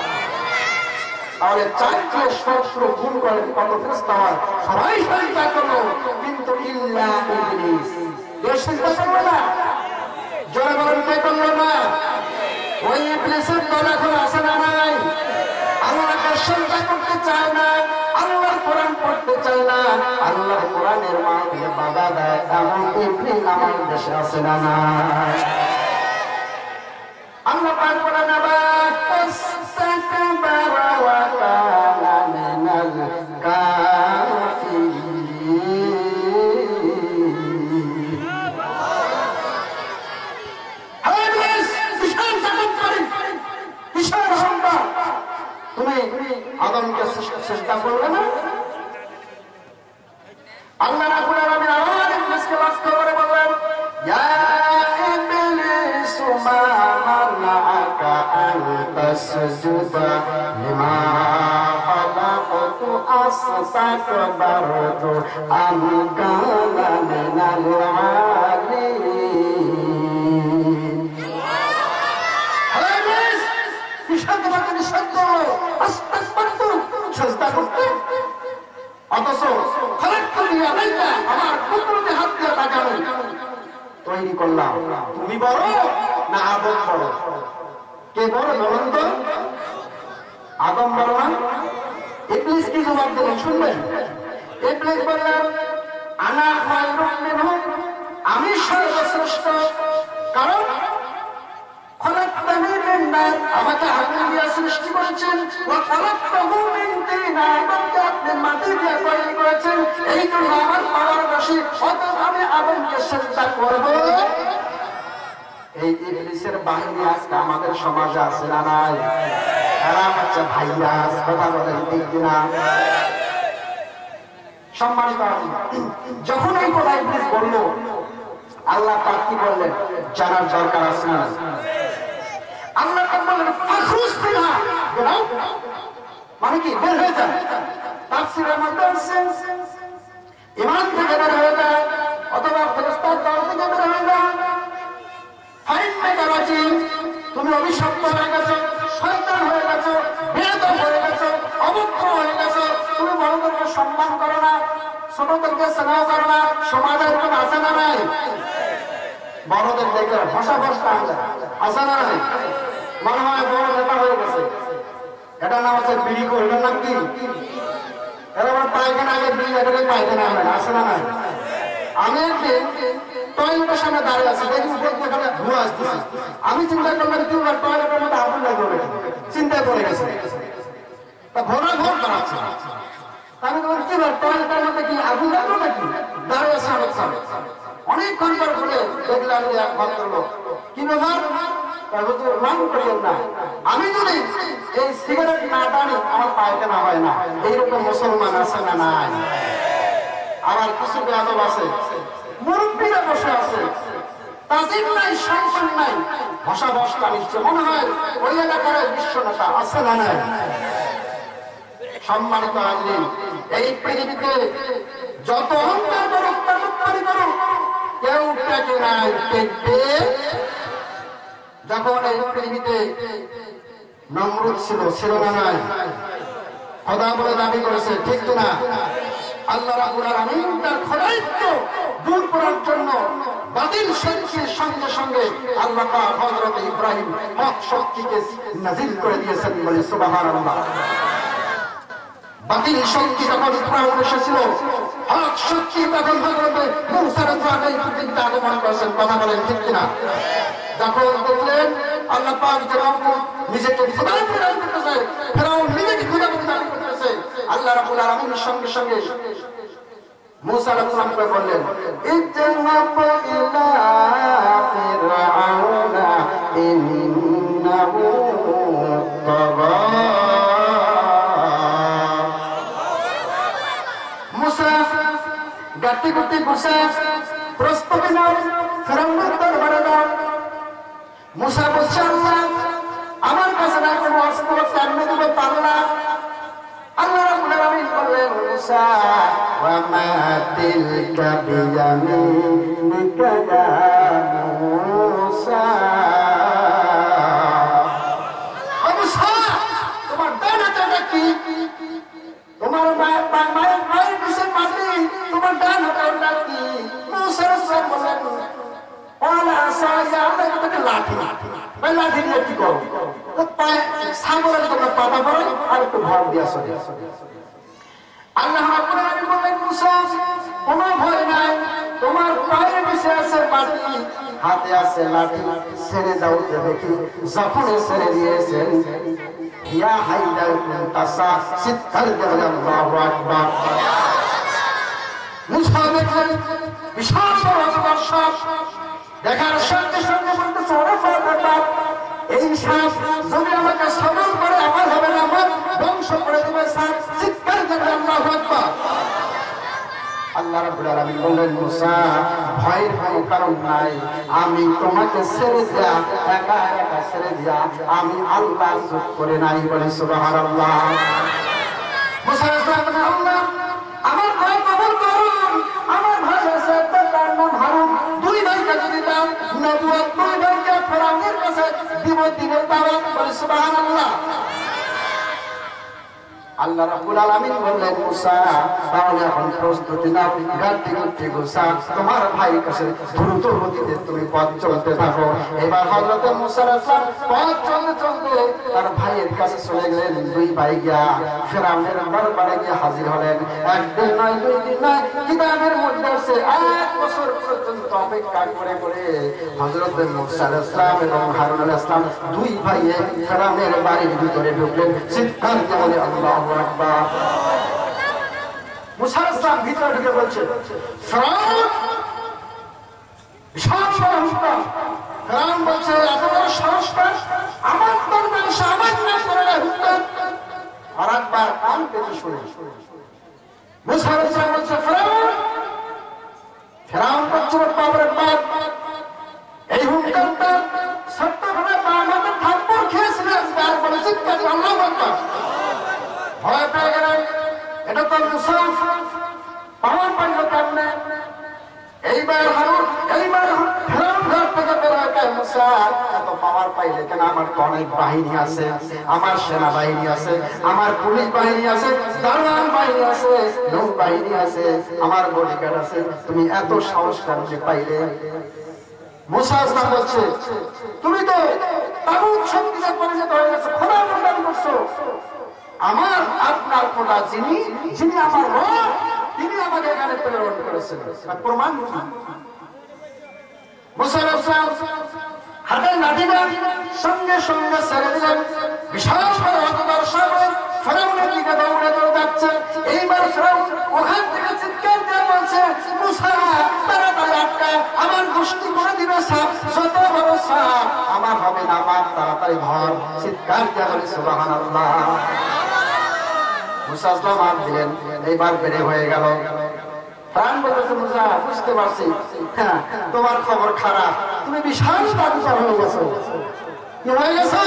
তাহলে ৪৭০ গুণ করে কত ফেরেশতা হয়? সবাই চিন্তা করলো, কিন্তু ইল্লা ইবলিস। বেশ চিন্তা করলো না? জোরে বলেন কে করলো না? ওই ইবলিসের দল এখন আসে না নাই? আল্লাহকে শ্রদ্ধা করতে চায় না, আল্লাহর কোরআন পড়তে চায় না, আল্লাহর কোরআনের মাহফিলে বাধা দেয়, এমন ইবলিস আমার দেশে আছে না নাই? আল্লাহ পাক বলেন আবার ফাস্তাকবারা ওয়া কানা মিনাল কাফিরিন। ইবলিস বিশাল তাকব্বুর, বিশাল অহংকার, তুমি আদমকে চেষ্টা করবে না? আল্লাহ রাব্বুল আলামিন আবার ইবলিসকে লক্ষ্য করে বললেন ইয়া ইবলিস মা মানাআকা আন তাসজুদা লিমা খালাকতু আসতাকবারতু আম কানা মিনাল আলিন। ইবলিস বিশাল তোমাকে নিষেধ করলো আসতাকবারতু চেষ্টা করতে, অথচ আমার কুদরতে হাত দিয়ে তাকানো তৈরি করলাম। তুমি বড় না আদম বড়? কে বড় বলুন তো? আদম বড় না? ইবলিস কি জবাব দিলেন শুনবেন? ইবলিস বললেন আনা খায়রুম মিনহু, আমি সর্বশ্রেষ্ঠ, কারণ খলাকতানি মিন নার, আমাকে আগুন দিয়ে সৃষ্টি করেছেন, ওয়া খলাকতাহু মিন তিন, আমাকে আপনি মাটি দিয়ে তৈরি করেছেন, এই জন্য আমার পাওয়ার বেশি, অতএব আমি আদমকে সিজদা করব। এই ইবলিসের বাহিনী আজকে আমাদের সমাজে আছে না নাই? এরা হচ্ছে ভাইয়া, কথা বলেন ঠিক কিনা? সম্মানিত, যখন এই কথা ইবলিস বলল, আল্লাহ পাক কি বললেন জানার দরকার আছে না? আল্লাহ পাক বললেন ফাখরুজ ফিহা, মানে কি বের হয়ে যান। তাফসীরের মধ্যে আছে ঈমান থেকে বের হয়ে যান, অথবা ফেরেশতার দল থেকে বের হয়ে যান। ফাইন্নাকা রাজিম, তুমি অভিশপ্ত হয়ে গেছো, শয়তান হয়ে গেছো, বেয়াদব হয়ে গেছো, অবক্ষ হয়ে গেছো, তুমি বড়দেরকে সম্মান করো না, ছোটদেরকে স্নেহ করো না। সমাজের এরকম আছে না নাই? বড়দের দেখলে ভাষা ভাষা আছে না নাই? মনে হয় বড় নেতা হয়ে গেছে, এটার নাম আছে বিড়ি কর, এটার নাম কি? এবার পায়খানা আগে বিড়ি, এটাকে পায়খানা হয়, আছে না নাই? আমি একদিন টয়লেটের সামনে দাঁড়িয়ে আছি, দেখি এখানে ধোঁয়া আসতেছে। আমি চিন্তা করলাম কি টয়লেটের মধ্যে আগুন লাগবে, চিন্তায় পড়ে গেছে, তা ঘোরা ঘোর করাচ্ছে। আমি বললাম কি টয়লেটের মধ্যে কি আগুন লাগলো নাকি? দাঁড়িয়ে আছে অনেক সামনে, অনেকক্ষণ পর বলে দেখলাম যে এক ভদ্রলোক, কি ব্যাপার? আমি যদি এই সিগারেট না টানি আমার পায়খানা হয় না, এইরকম মুসলমান আছে না নাই? আবার কিছু বেয়াদব আছে, মুরব্বীরা বসে আছে, তাজিম নাই, সম্মান নাই, ভাষা ভাষা নিচ্ছে, মনে হয় ওই এলাকার বিশ্ব নেতা, আছে না নাই? সম্মানিত আল্লাহ, এই পৃথিবীতে যত অহংকার করুক, তাকব্বুরি করুক, কেউ টেকে নাই, টেকবে। যখন এই পৃথিবীতে নমরুদ ছিল না নাই? খোদা বলে দাবি করেছে, ঠিক না? আল্লাহ রাব্বুল আলামিন তার খোদাইত্ব দূর করার জন্য বাতিল শক্তির সঙ্গে সঙ্গে আল্লাহ পাক হযরত ইব্রাহিম হক শক্তিকে নাযিল করে দিয়েছেন, বলে সুবহানাল্লাহ। বাতিল শক্তি যখন ইব্রাহিম এসেছিল, হক শক্তি তখন হযরত মূসা আলাইহিস সালাম পৃথিবীতে আগমন করেছেন, কথা বলেন ঠিক কিনা? যখন দেখলেন আল্লাহ পাক যখন নিজেকে খোদা বলে দাবি করতেছে, ফেরাউন নিজেকে খোদা বলে দাবি করতেছে, আল্লাহ রাব্বুল আলামিনের সঙ্গে সঙ্গে মূসা আলাইহিস সালামকে বললেন ইযহাব ইলা ফিরআউনা ইন্নাহু তাগা। মূসা গাটি গুটি বসে প্রস্তুতি নাও, ফিরআউনের দরবারে যাও। মূসা বলছে আল্লাহ আমার কাছে না কোনো অস্ত্র, সামনে দেব পাল্লা। আল্লাহ রাব্বুল আলামিন বললেন মূসা ওয়া মা তিলকা বিয়ামিনিকা ইয়া মূসা। ও মূসা, তোমার ডান হাতটা কি? তোমার মায়ের পিছে মাটি, তোমার ডান হাতটা কি? মূসা বললেন ওয়ালা আসায়া, আমাকে লাঠি। লাঠি দিয়ে কি করো? ছাগলের তোমরা পাতা পড়ো আর একটু ভর দিয়ে আসো। আল্লাহ রাব্বুল আলামিন বললেন মুসা কোনো ভয় নাই, তোমার পায়ে নিচে আছে মাটি, হাতে আছে লাঠি, ছেড়ে দাও দেখি। যখন ছেড়ে দিয়েছেন ইয়া হাইদা কুনতাসা চিৎকার দিয়ে আল্লাহু আকবার। মুসা দেখলেন বিশাল বড় সাপ, দেখার সঙ্গে সঙ্গে বলতেছে ওরে বাবা, এই সাপ যদি আমাকে সবল করে আমার হবে না, আমার বংশ করে দেবে সাপ। চিৎকার দিয়ে আল্লাহু আকবার। আল্লাহ রাব্বুল আলামিন বললেন মুসা ভয়ের কোনো কারণ নাই, আমি তোমাকে ছেড়ে দিয়া একা একা ছেড়ে দিয়া আমি আল্লাহ চুপ করে নাই। বলে সুবহানাল্লাহ। মুসা বললেন আল্লাহ আমার ভয় কবুল করুন, আমার ভাই আছে তার নাম হারুন, দুই ভাইকে যদি দাও নবুয়ত, দুই ভাইকে ফেরাউনের কাছে দিব দিনের দাওয়াত। বলে সুবহানাল্লাহ। আল্লাহ রাব্বুল আলামিন বললেন মুসা তাহলে এখন প্রস্তুতি নাও, গাড়ি গুটি গোসা, তোমার ভাই কাছে দ্রুত গতিতে তুমি পথ চলতে থাকো। এবার হযরত মুসা আলাইহিস সালাম পথ চলতে চলতে তার ভাইয়ের কাছে চলে গেলেন। দুই ভাই গিয়া ফিরআউনের দরবারে গিয়ে হাজির হলেন। একদিন নয়, দুই দিন নয়, কিতাবের মধ্যে আছে 1 বছর পর্যন্ত অপেক্ষা করে করে হযরত মুসা আলাইহিস সালাম এবং হারুন আলাইহিস সালাম দুই ভাইয়ে ফিরআউনের বাড়ির ভিতরে ঢুকলেন। চিৎকার দিয়ে বলে আল্লাহু আকবার। মুসা আলাইহিস সালাম ভিতরে ঢুকে বলছে ফিরআউন বিশাল বড় হুকুম। ফিরআউন বলছে এত বড় সাহস কার, আমার দরবারে আমার নাম করে হুকুম। আর একবার কান পেতে শুনে মুসা আলাইহিস সালাম বলছে ফিরআউন বলছে বাবার বাপ এই হুকুমটা সত্যভাবে আমাদের থাপ্পড় খেয়েছিলেন। তার বলে চিৎকার দিয়ে আল্লাহু আকবার। ভয় পেয়ে গেলেন, এটা তো মুসা পাওয়ার পাইল কেমনে। এইবার হারুন এইবার ফিরআউন ঘর থেকে বের হয়ে মুসা এত পাওয়ার পাইলে কেন? আমার তো অনেক বাহিনী আছে, আমার সেনাবাহিনী আছে, আমার পুলিশ বাহিনী আছে, দারোয়ান বাহিনী আছে, নৌ বাহিনী আছে, আমার বডিগার্ড আছে, তুমি এত সাহস কেমনে পাইলে? মুসা আসলাম বলছে তুমি তো তাগুত শক্তিতে পরিণত হয়ে গেছো, খোদার বন্দানি করছো। আমার আপনার খোদা যিনি যিনি আমার রব, তিনি আমাকে এখানে প্রেরণ করেছেন। আর প্রমাণ কি? মুসা আলাইহিস সালাম হাতের লাঠিটা সঙ্গে সঙ্গে ছেড়ে দিলেন। বিশাল বড় হতদর সাগর ফিরআউনের দিকে দৌড়ে দৌড়ে যাচ্ছে। এইবার ফিরআউন ওখান থেকে চিৎকার দিয়ে বলছে মুসা তাড়াতাড়ি আটকা, আমার গোষ্ঠী করে দিবে সাপ, যত বড় সাপ আমার হবে না, আমার তাড়াতাড়ি ধর। চিৎকার দিয়ে বলে সুবহানাল্লাহ। মুসা আসলাম হাত দিলেন, এইবার বেড়ে হয়ে গেল। প্রাণ বলতেছে মুসা বুঝতে পারছি, হ্যাঁ তোমার খবর খারাপ, তুমি বিশাল জাদুকর হয়ে গেছো। কি হয়ে গেছো?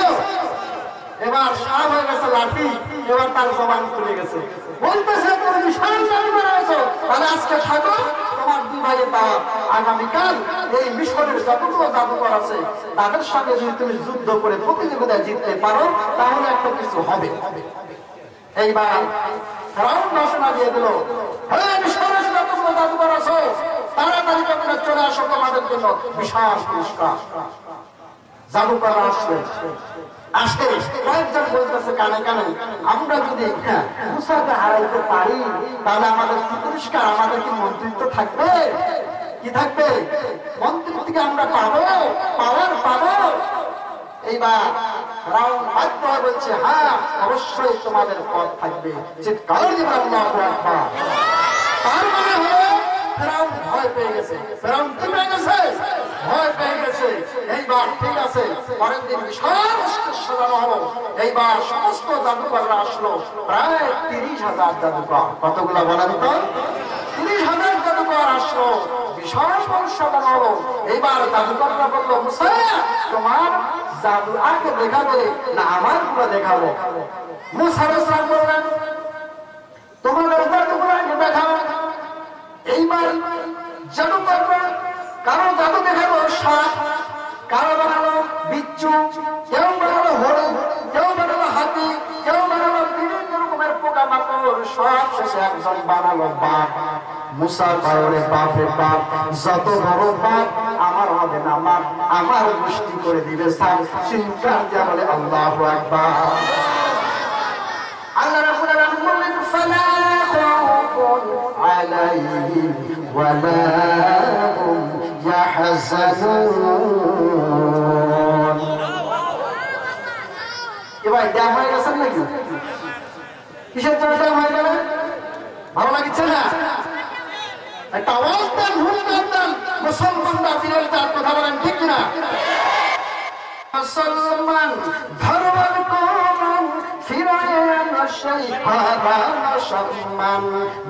এবার সাপ হয়ে গেছে লাঠি, এবার তার জবান খুলে গেছে। বলতেছে তুমি বিশাল জাদুকর হয়েছো, তাহলে আজকে থাকো, তোমার দুই ভাইয়ের দাওয়াত। আগামীকাল এই মিশরের যতগুলো জাদুকর আছে তাদের সঙ্গে যদি তুমি যুদ্ধ করে প্রতিযোগিতায় জিততে পারো তাহলে একটা কিছু হবে। এইবার ফিরআউন ঘোষণা দিয়ে দিল, হে মিশরের যতগুলো জাদুকর আছে তাড়াতাড়ি তোমরা চলে আসো, তোমাদের জন্য বিশাল পুরস্কার। জাদুকররা আসবে। আসতে কয়েকজন বলতেছে কানে কানে আমরা যদি মুসাকে হারাইতে পারি তাহলে আমাদের কি পুরস্কার, আমাদের কি মন্ত্রিত্ব থাকবে? কি থাকবে? মন্ত্রিত্ব থেকে আমরা পাবো, পাওয়ার পাবো। এইবার ফিরআউন বাধ্য হয়ে বলছে হ্যাঁ অবশ্যই তোমাদের পদ থাকবে। চিৎকার দিয়ে আল্লাহু আকবার। তার মানে হলো ফিরআউন ভয় পেয়ে গেছে। ফিরআউন কি পেয়ে গেছে? ভয় পেয়ে গেছে। এইবার ঠিক আছে, পরের দিন বিশাল সাজানো হলো। এইবার সমস্ত জাদুকররা আসলো, প্রায় 30,000 জাদুকর। কতগুলো বলেন তো? 30,000 জাদুকর আসলো, বিশাল সাজানো হলো। এইবার জাদুকররা বললো মুসা তোমার জাদু আগে দেখাবে না আমার গুলো দেখাবো? মুসা আলাইহিস সালাম বললেন তোমাদের জাদুগুলো আগে দেখাও। এইবার জাদুকররা কারো জাদু দেখালো সাপ, কারো বানালো বিচ্ছু, কেউ বানালো হরিণ, কেউ বানালো হাতি, কেউ বানালো বিভিন্ন রকমের পোকামাকড়, সব শেষে একজন বানালো বাঘ। মুসা কয় বাপরে বাপ, যত বড় বাপ আমার হবে না, মা আমার গোষ্ঠী করে দিবে। স্যার চিৎকার দিয়ে বলে আল্লাহু আকবার। আল্লাহ রাব্বুল আলামিন বলেন ফালা খাউফুন আলাইহিম ওয়ালা হুম ইয়াহজানুন। এবার ড্যাম হয়ে গেছে নাকি? কিসের জন্য ড্যাম হয়ে গেল? ভালো লাগছে না? একটা আওয়াজ দেন, হুঙ্কার দেন, মুসলমানরা বিরল তার কথা বলেন, ঠিক না? মুসলমান ধর্মের কোরআন ফিরায় সেই হারানো সম্মান।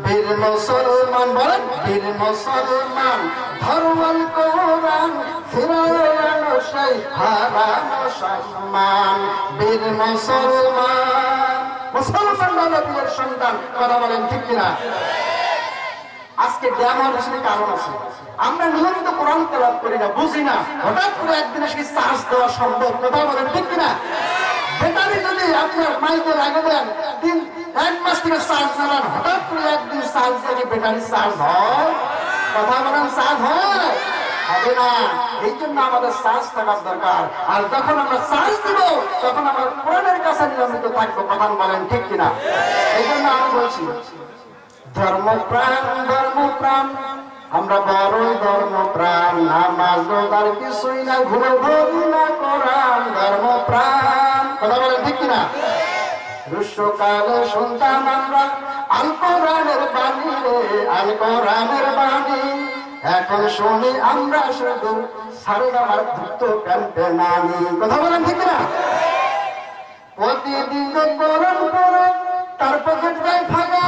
বীর মুসলমান বলেন, বীর মুসলমান ধর্মের কোরআন ফিরায় সেই হারানো সম্মান। বীর মুসলমান, মুসলমানরা বীরের সন্তান, কথা বলেন ঠিক কিনা? আজকে ড্যামের আসলে কারণ আছে, আমরা নিয়মিত কোরআন তেলাওয়াত করি না, বুঝি না, হঠাৎ করে একদিনে সেই চার্জ দেওয়া সম্ভব, কথা বলেন ঠিক কিনা? ব্যাটারি যদি আপনার মাইকে লাগিয়ে দেন, এক মাস থেকে চার্জ নেন, হঠাৎ করে একদিন চার্জ দিয়ে ব্যাটারি চার্জ হয়? কথা বলেন, চার্জ হয়? হবে না। এই জন্য আমাদের চার্জ থাকার দরকার। আর যখন আমরা চার্জ দিব তখন আমরা কোরআনের কাছে নিয়মিত থাকবো, কথা বলেন ঠিক কিনা? এই জন্য আমি বলছি ধর্মপ্রাণ, ধর্মপ্রাণ আমরা বড়ই ধর্মপ্রাণ। নামাজ রোজার কিছুই না, ঘুরে ধরি না কোরআন। ধর্মপ্রাণ, কথা বলেন ঠিক কিনা? গ্রীষ্মকালে শুনতাম আমরা আল কোরআনের বাণী রে, আল কোরআনের বাণী। এখন শুনি আমরা শুধু সারেগামার ভুক্ত প্যান্টে নানি, কথা বলেন ঠিক কিনা? প্রতিদিন কোরআন পড়ে তার পকেট যায় ফাঁকা,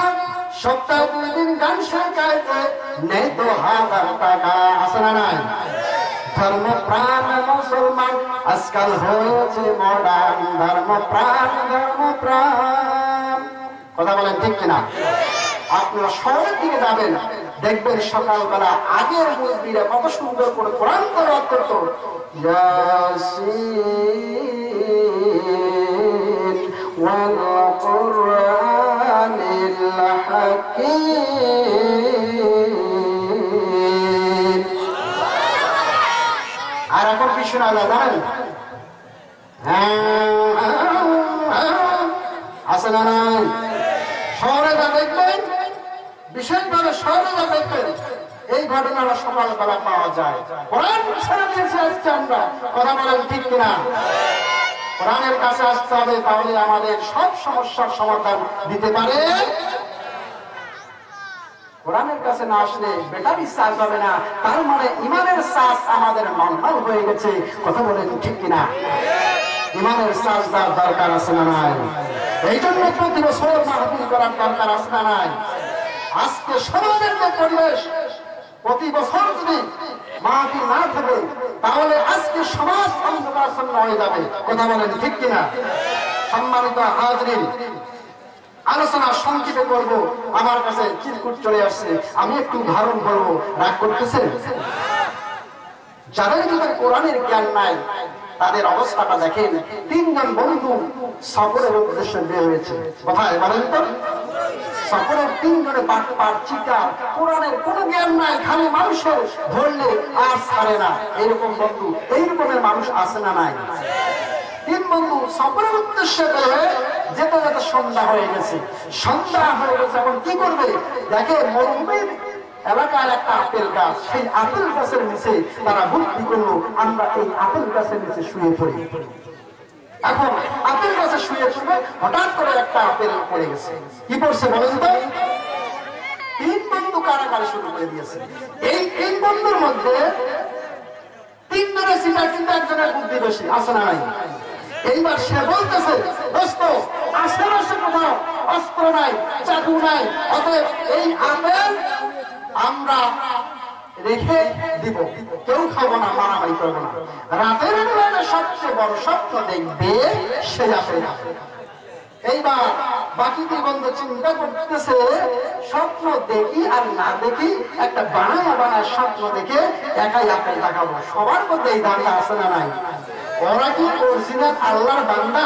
সপ্তাহে 2 দিন গান শেখাইতে নেই তো 1000 টাকা, আছে না নাই? ধর্মপ্রাণ মুসলমান আজকাল হয়েছে মডার্ন। ধর্মপ্রাণ, ধর্মপ্রাণ, কথা বলেন ঠিক কিনা? আপনারা শহরের দিকে যাবেন, দেখবেন সকালবেলা আগের মুরব্বীরা কত সুন্দর করে কোরআন তেলাওয়াত করত। ইয়াসিন ওয়াল কুরআনিল হাকীম। আর এখন কি শোনা যায় জানেন? আছে না নাই? শহরে যা দেখবেন, বিশেষভাবে শহরে যা দেখবেন, এই ঘটনাটা সকালবেলা পাওয়া যায়। কোরআন ছেড়ে দিয়েছি আজকে আমরা, কথা বলেন ঠিক কিনা? কোরআনের কাছে আসতে হবে, তাহলে আমাদের সব সমস্যার সমাধান দিতে পারে। কোরআনের কাছে না আসলে ব্যাটারি চার্জ হবে না, তার মানে ইমানের চার্জ আমাদের নরমাল হয়ে গেছে, কথা বলেন ঠিক কিনা? ইমানের চার্জ দেওয়ার দরকার আছে না নাই? এই জন্য প্রতি বছর মাহফিল করার দরকার আছে না নাই? আজকে সমাজের যে পরিবেশ, প্রতি বছর যদি মাহফিল না থাকে তাহলে আজকে সমাজ অন্ধকারাচ্ছন্ন হয়ে যাবে, কথা বলেন ঠিক কিনা? সম্মানিত হাজরিন, আলোচনা সংক্ষেপে করব, আমার কাছে চিরকুট চলে আসছে, আমি একটু উদাহরণ বলবো, রাগ করতেছেন? যাদের ভিতরে কোরআনের জ্ঞান নাই তাদের অবস্থাটা দেখেন। 3 জন বন্ধু সফরের উদ্দেশ্যে বের হয়েছে, কোথায় বলেন তো? সফরের 3 জনে বাটপার, চিটার, কোরআনের কোনো জ্ঞান নাই, খালি মানুষের ধরলে আর ছাড়ে না, এরকম বন্ধু, এইরকমের মানুষ আছে না নাই? 3 বন্ধু সফরের উদ্দেশ্যে বের হয়ে যেতে যেতে সন্ধ্যা হয়ে গেছে। সন্ধ্যা হয়ে গেছে, এখন কি করবে? দেখে মরুভূমির এলাকার একটা আপেল গাছ, সেই আপেল গাছের নিচে তারা বুদ্ধি করলো, আমরা এই আপেল গাছের নিচে শুয়ে পড়ি। এখন আপেল গাছে শুয়ে পড়বে, হঠাৎ করে একটা আপেল পড়ে গেছে। কি পড়ছে বলেন তো? 3 বন্ধু কারাকারি শুরু করে দিয়েছে। এই 3 বন্ধুর মধ্যে 3 জনের চিন্তা, কিন্তু একজনের বুদ্ধি বেশি, আছে না নাই? এইবার সে বলতেছে, দোস্ত আশেপাশে কোথাও অস্ত্র নাই, চাকু নাই, অতএব এই আপেল আমরা রেখে দিব, কেউ খাবো না, মারামারি করবো না। রাতের বেলা সবচেয়ে বড় স্বপ্ন দেখবে সেই আপেল। এইবার বাকি 2 বন্ধু চিন্তা করতেছে, স্বপ্ন দেখি আর না দেখি, একটা বানায় স্বপ্ন দেখে একাই আপেল দেখাবো। সবার মধ্যে এই ধারণা আছে না নাই? ওরা কি অরিজিনাল আল্লাহর বান্দা?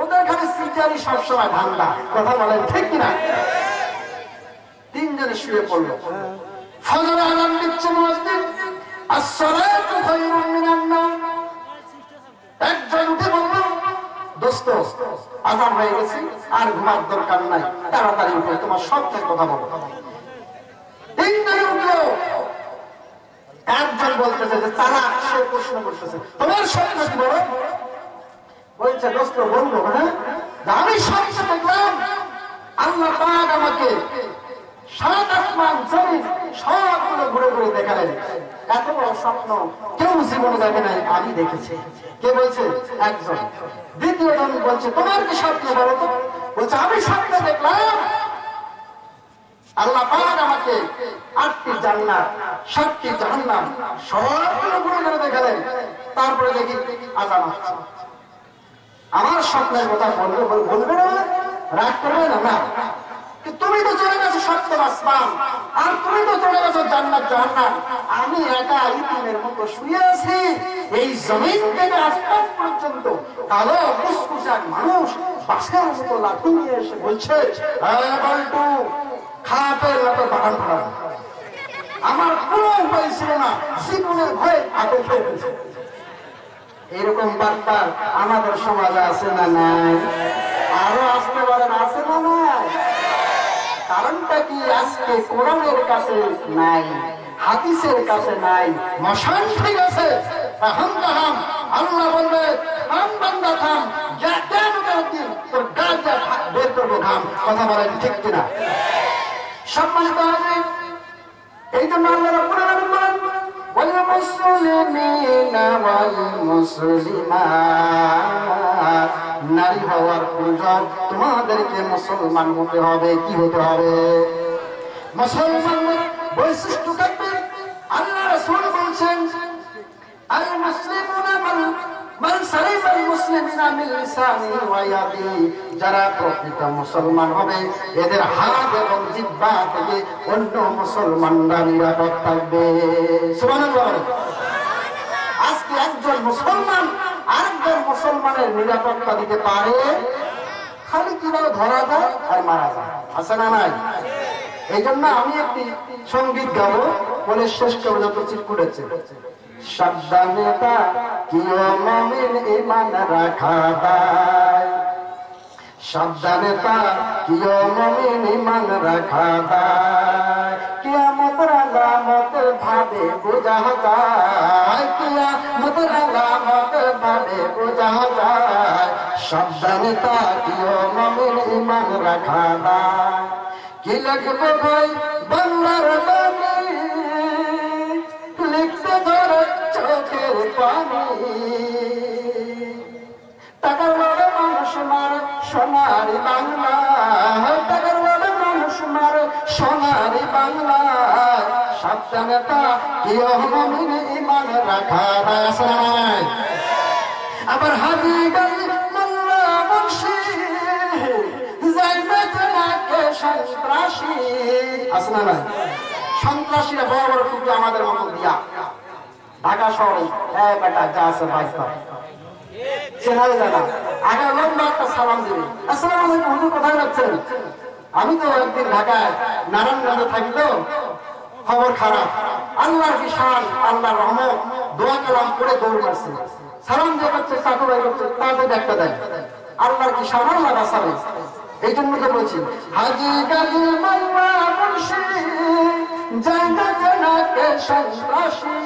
ওদের খালি সিটারি সবসময় ধান্দা, কথা বলেন ঠিক কিনা? 3 জনে শুয়ে পড়লো। ফজর আযান দিচ্ছে মুয়াজ্জিন, আসসালাতু খায়রুম মিনান নাওম। একজন উঠে বলল, দোস্ত আযান হয়ে গেছে, আর ঘুমার দরকার নাই, তাড়াতাড়ি উঠো, তোমার স্বপ্নের কথা বলো। তিনজনে উঠলো। একজন বলতেছে যে তারা, সে প্রশ্ন করতেছে, তোমার স্বপ্ন কি বলো? বলছে, দোস্ত বলবো, হ্যাঁ, আমি স্বপ্ন দেখলাম আল্লাহ পাক আমাকে সাত আসমান জমিন সবগুলো ঘুরে ঘুরে দেখালেন। এত বড় স্বপ্ন কেউ জীবনে দেখে নাই, আমি দেখেছি। কে বলছে? একজন। দ্বিতীয় জন বলছে, তোমার কি স্বপ্ন বলো তো? বলছে, আমি স্বপ্ন দেখলাম আল্লাহ পাক আমাকে 8টি জান্নাত 7টি জাহান্নাম সবগুলো ঘুরে ঘুরে দেখালেন। তারপরে দেখি আযান হচ্ছে। আমার স্বপ্নের কথা বলবে না, রাগ করবে না? না, তুমি তো চলে গেছো সপ্তম আসমান, আর তুমি তো চলে গেছো জান্নাত জাহান্নাম। আমি একা ইতিমের মতো শুয়ে আছি এই জমিন থেকে আসমান পর্যন্ত। কালো কুসকুসে মানুষ বাসের মতো লাঠি নিয়ে এসে বলছে, বল্টু খাপের মতো বাগান ফাড়ান। আমার কোনো উপায় ছিল না, জীবনের ভয়ে আগে খেয়ে ফেলছে। এরকম বার্তা আমাদের সমাজে আছে না নাই? আরো আসতে পারেন, আছে না নাই? কারণটা কি? আজকে কোরআনের কাছে নাই, হাদিসের কাছে নাই, মশান ঠিক আছে। আল্লাহ বলবে, থাম বান্দা থাম, কেন দিন তোর গায়ে বের করবো ঘাম। কথা বলেন ঠিক কিনা? সম্মানিত হবে। এই জন্য আল্লাহ রাব্বুল আলামিন বলেন, ওয়াল মুসলিমিনা ওয়াল মুসলিমাত, নারী হওয়ার পূর্বে তোমাদেরকে মুসলমান হতে হবে। কি হতে হবে? মুসলমানের বৈশিষ্ট্য থাকবে। আল্লাহ রাসূল বলছেন, আল মুসলিমুনা মান সালিমা আল মুসলিমিনা মিন লিসানিহি ওয়া ইয়াদিহি, যারা প্রকৃত মুসলমান হবে এদের হাত এবং জিহ্বা থেকে অন্য মুসলমানরা নিরাপদ থাকবে। সুবহানাল্লাহ। আজকে একজন মুসলমান আরেকজন মুসলমানের নিরাপত্তা দিতে পারে, খালি কিভাবে ধরা যায় আর মারা যায়। আছে না নাই? এই জন্য আমি একটি সঙ্গীত গাবো, বলে শেষ করবো, যত চিৎকুটেছে। সাবধানতা কিও মুমিন ঈমান রাখা দায়, সাবধানতা কিও মুমিন ঈমান রাখা দায়, কিয়ামতের আলামত ভাবে বোঝা যায়, কিয়ামতের আলামত ভাবে বোঝা যায়, সাবধানতা কিও মুমিন ঈমান রাখা দায়। কি লাগবে ভাই বাংলার বাণী, লিখতে ধরে চোখের পানি, টাকার বড় মানুষ মারে সোনারি বাংলা, টাকার বড় মানুষ মারে সোনারি বাংলা, সাবধানতা কিও মুমিন ঈমান রাখা দায়। আবার হাজি গালি মোল্লা মুন্সি জান্নাত নাকে সন্ত্রাসী। আছে না নাই? সন্ত্রাসীরা বড় বড় টুপি আমাদের মতো দিয়া ঢাকা শহরে বেটা যা আছে বাইস্তা চেনা জানা আগে লম্বা একটা সালাম দিবে, আসসালামু আলাইকুম হুজুর, কোথায় যাচ্ছেন? আমি তো একদিন ঢাকায় নারায়ণগঞ্জে থাকি, তো খবর খারাপ। আল্লাহর বিশাল, আল্লাহর রহমত, দোয়া কালাম করে দৌড় মারছে, সালাম দিয়ে করছে, চাকু ভাই করছে, তাদের একটা দেয়। আল্লাহর কি সামান লাগাসাবে। এই জন্য তো বলছি, হাজি গাজি মোল্লা মুন্সি জান্নাত নাকে সন্ত্রাসী,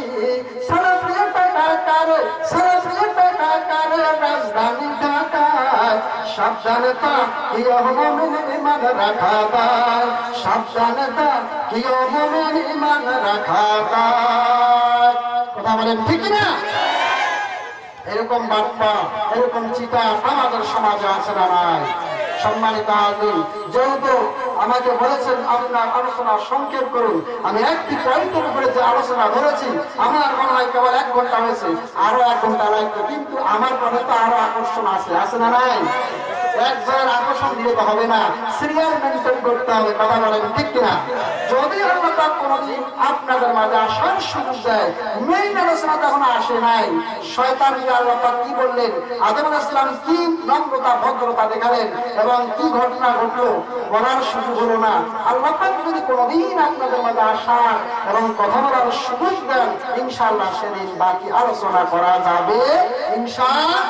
সারাফিয়া টাকা কারে, সারাফিয়া টাকা কারে রাজধানী ঢাকায়, সাবধানতা কিও মুমিন ঈমান রাখা দায়, সাবধানতা কিও মুমিন ঈমান রাখা দায়। কথা বলেন ঠিক না? এরকম বার্তা, এরকম চিন্তা আমাদের সমাজে আছে না নাই? সম্মানিত হাজির, যেহেতু আমাকে বলেছেন আপনার আলোচনা সংক্ষেপ করুন, আমি একটি পয়েন্টের উপরে যে আলোচনা ধরেছি, আমার মনে হয় কেবল 1 ঘন্টা হয়েছে, আরো 1 ঘন্টা লাগবে, কিন্তু আমার কথা তো আরো আকর্ষণ আছে। আছে না নাই? একজনের আকর্ষণ দিলে তো হবে না, সিরিয়াল মেনটেন করতে হবে। কথা বলেন ঠিক কিনা? যদি আল্লাহ পাক কোনদিন আপনাদের মাঝে আসার সুযোগ দেয়, মেইন আলোচনা তখন আসে নাই, শয়তানকে আল্লাহ পাক কি বললেন, আদম আলাইহিস সালাম কি নম্রতা ভদ্রতা দেখালেন এবং কি ঘটনা ঘটলো, বলার সুযোগ হলো না। আল্লাহ পাক যদি কোনোদিন আপনাদের মাঝে আসার এবং কথা বলার সুযোগ দেন, ইনশাআল্লাহ সেদিন বাকি আলোচনা করা যাবে ইনশাআল্লাহ।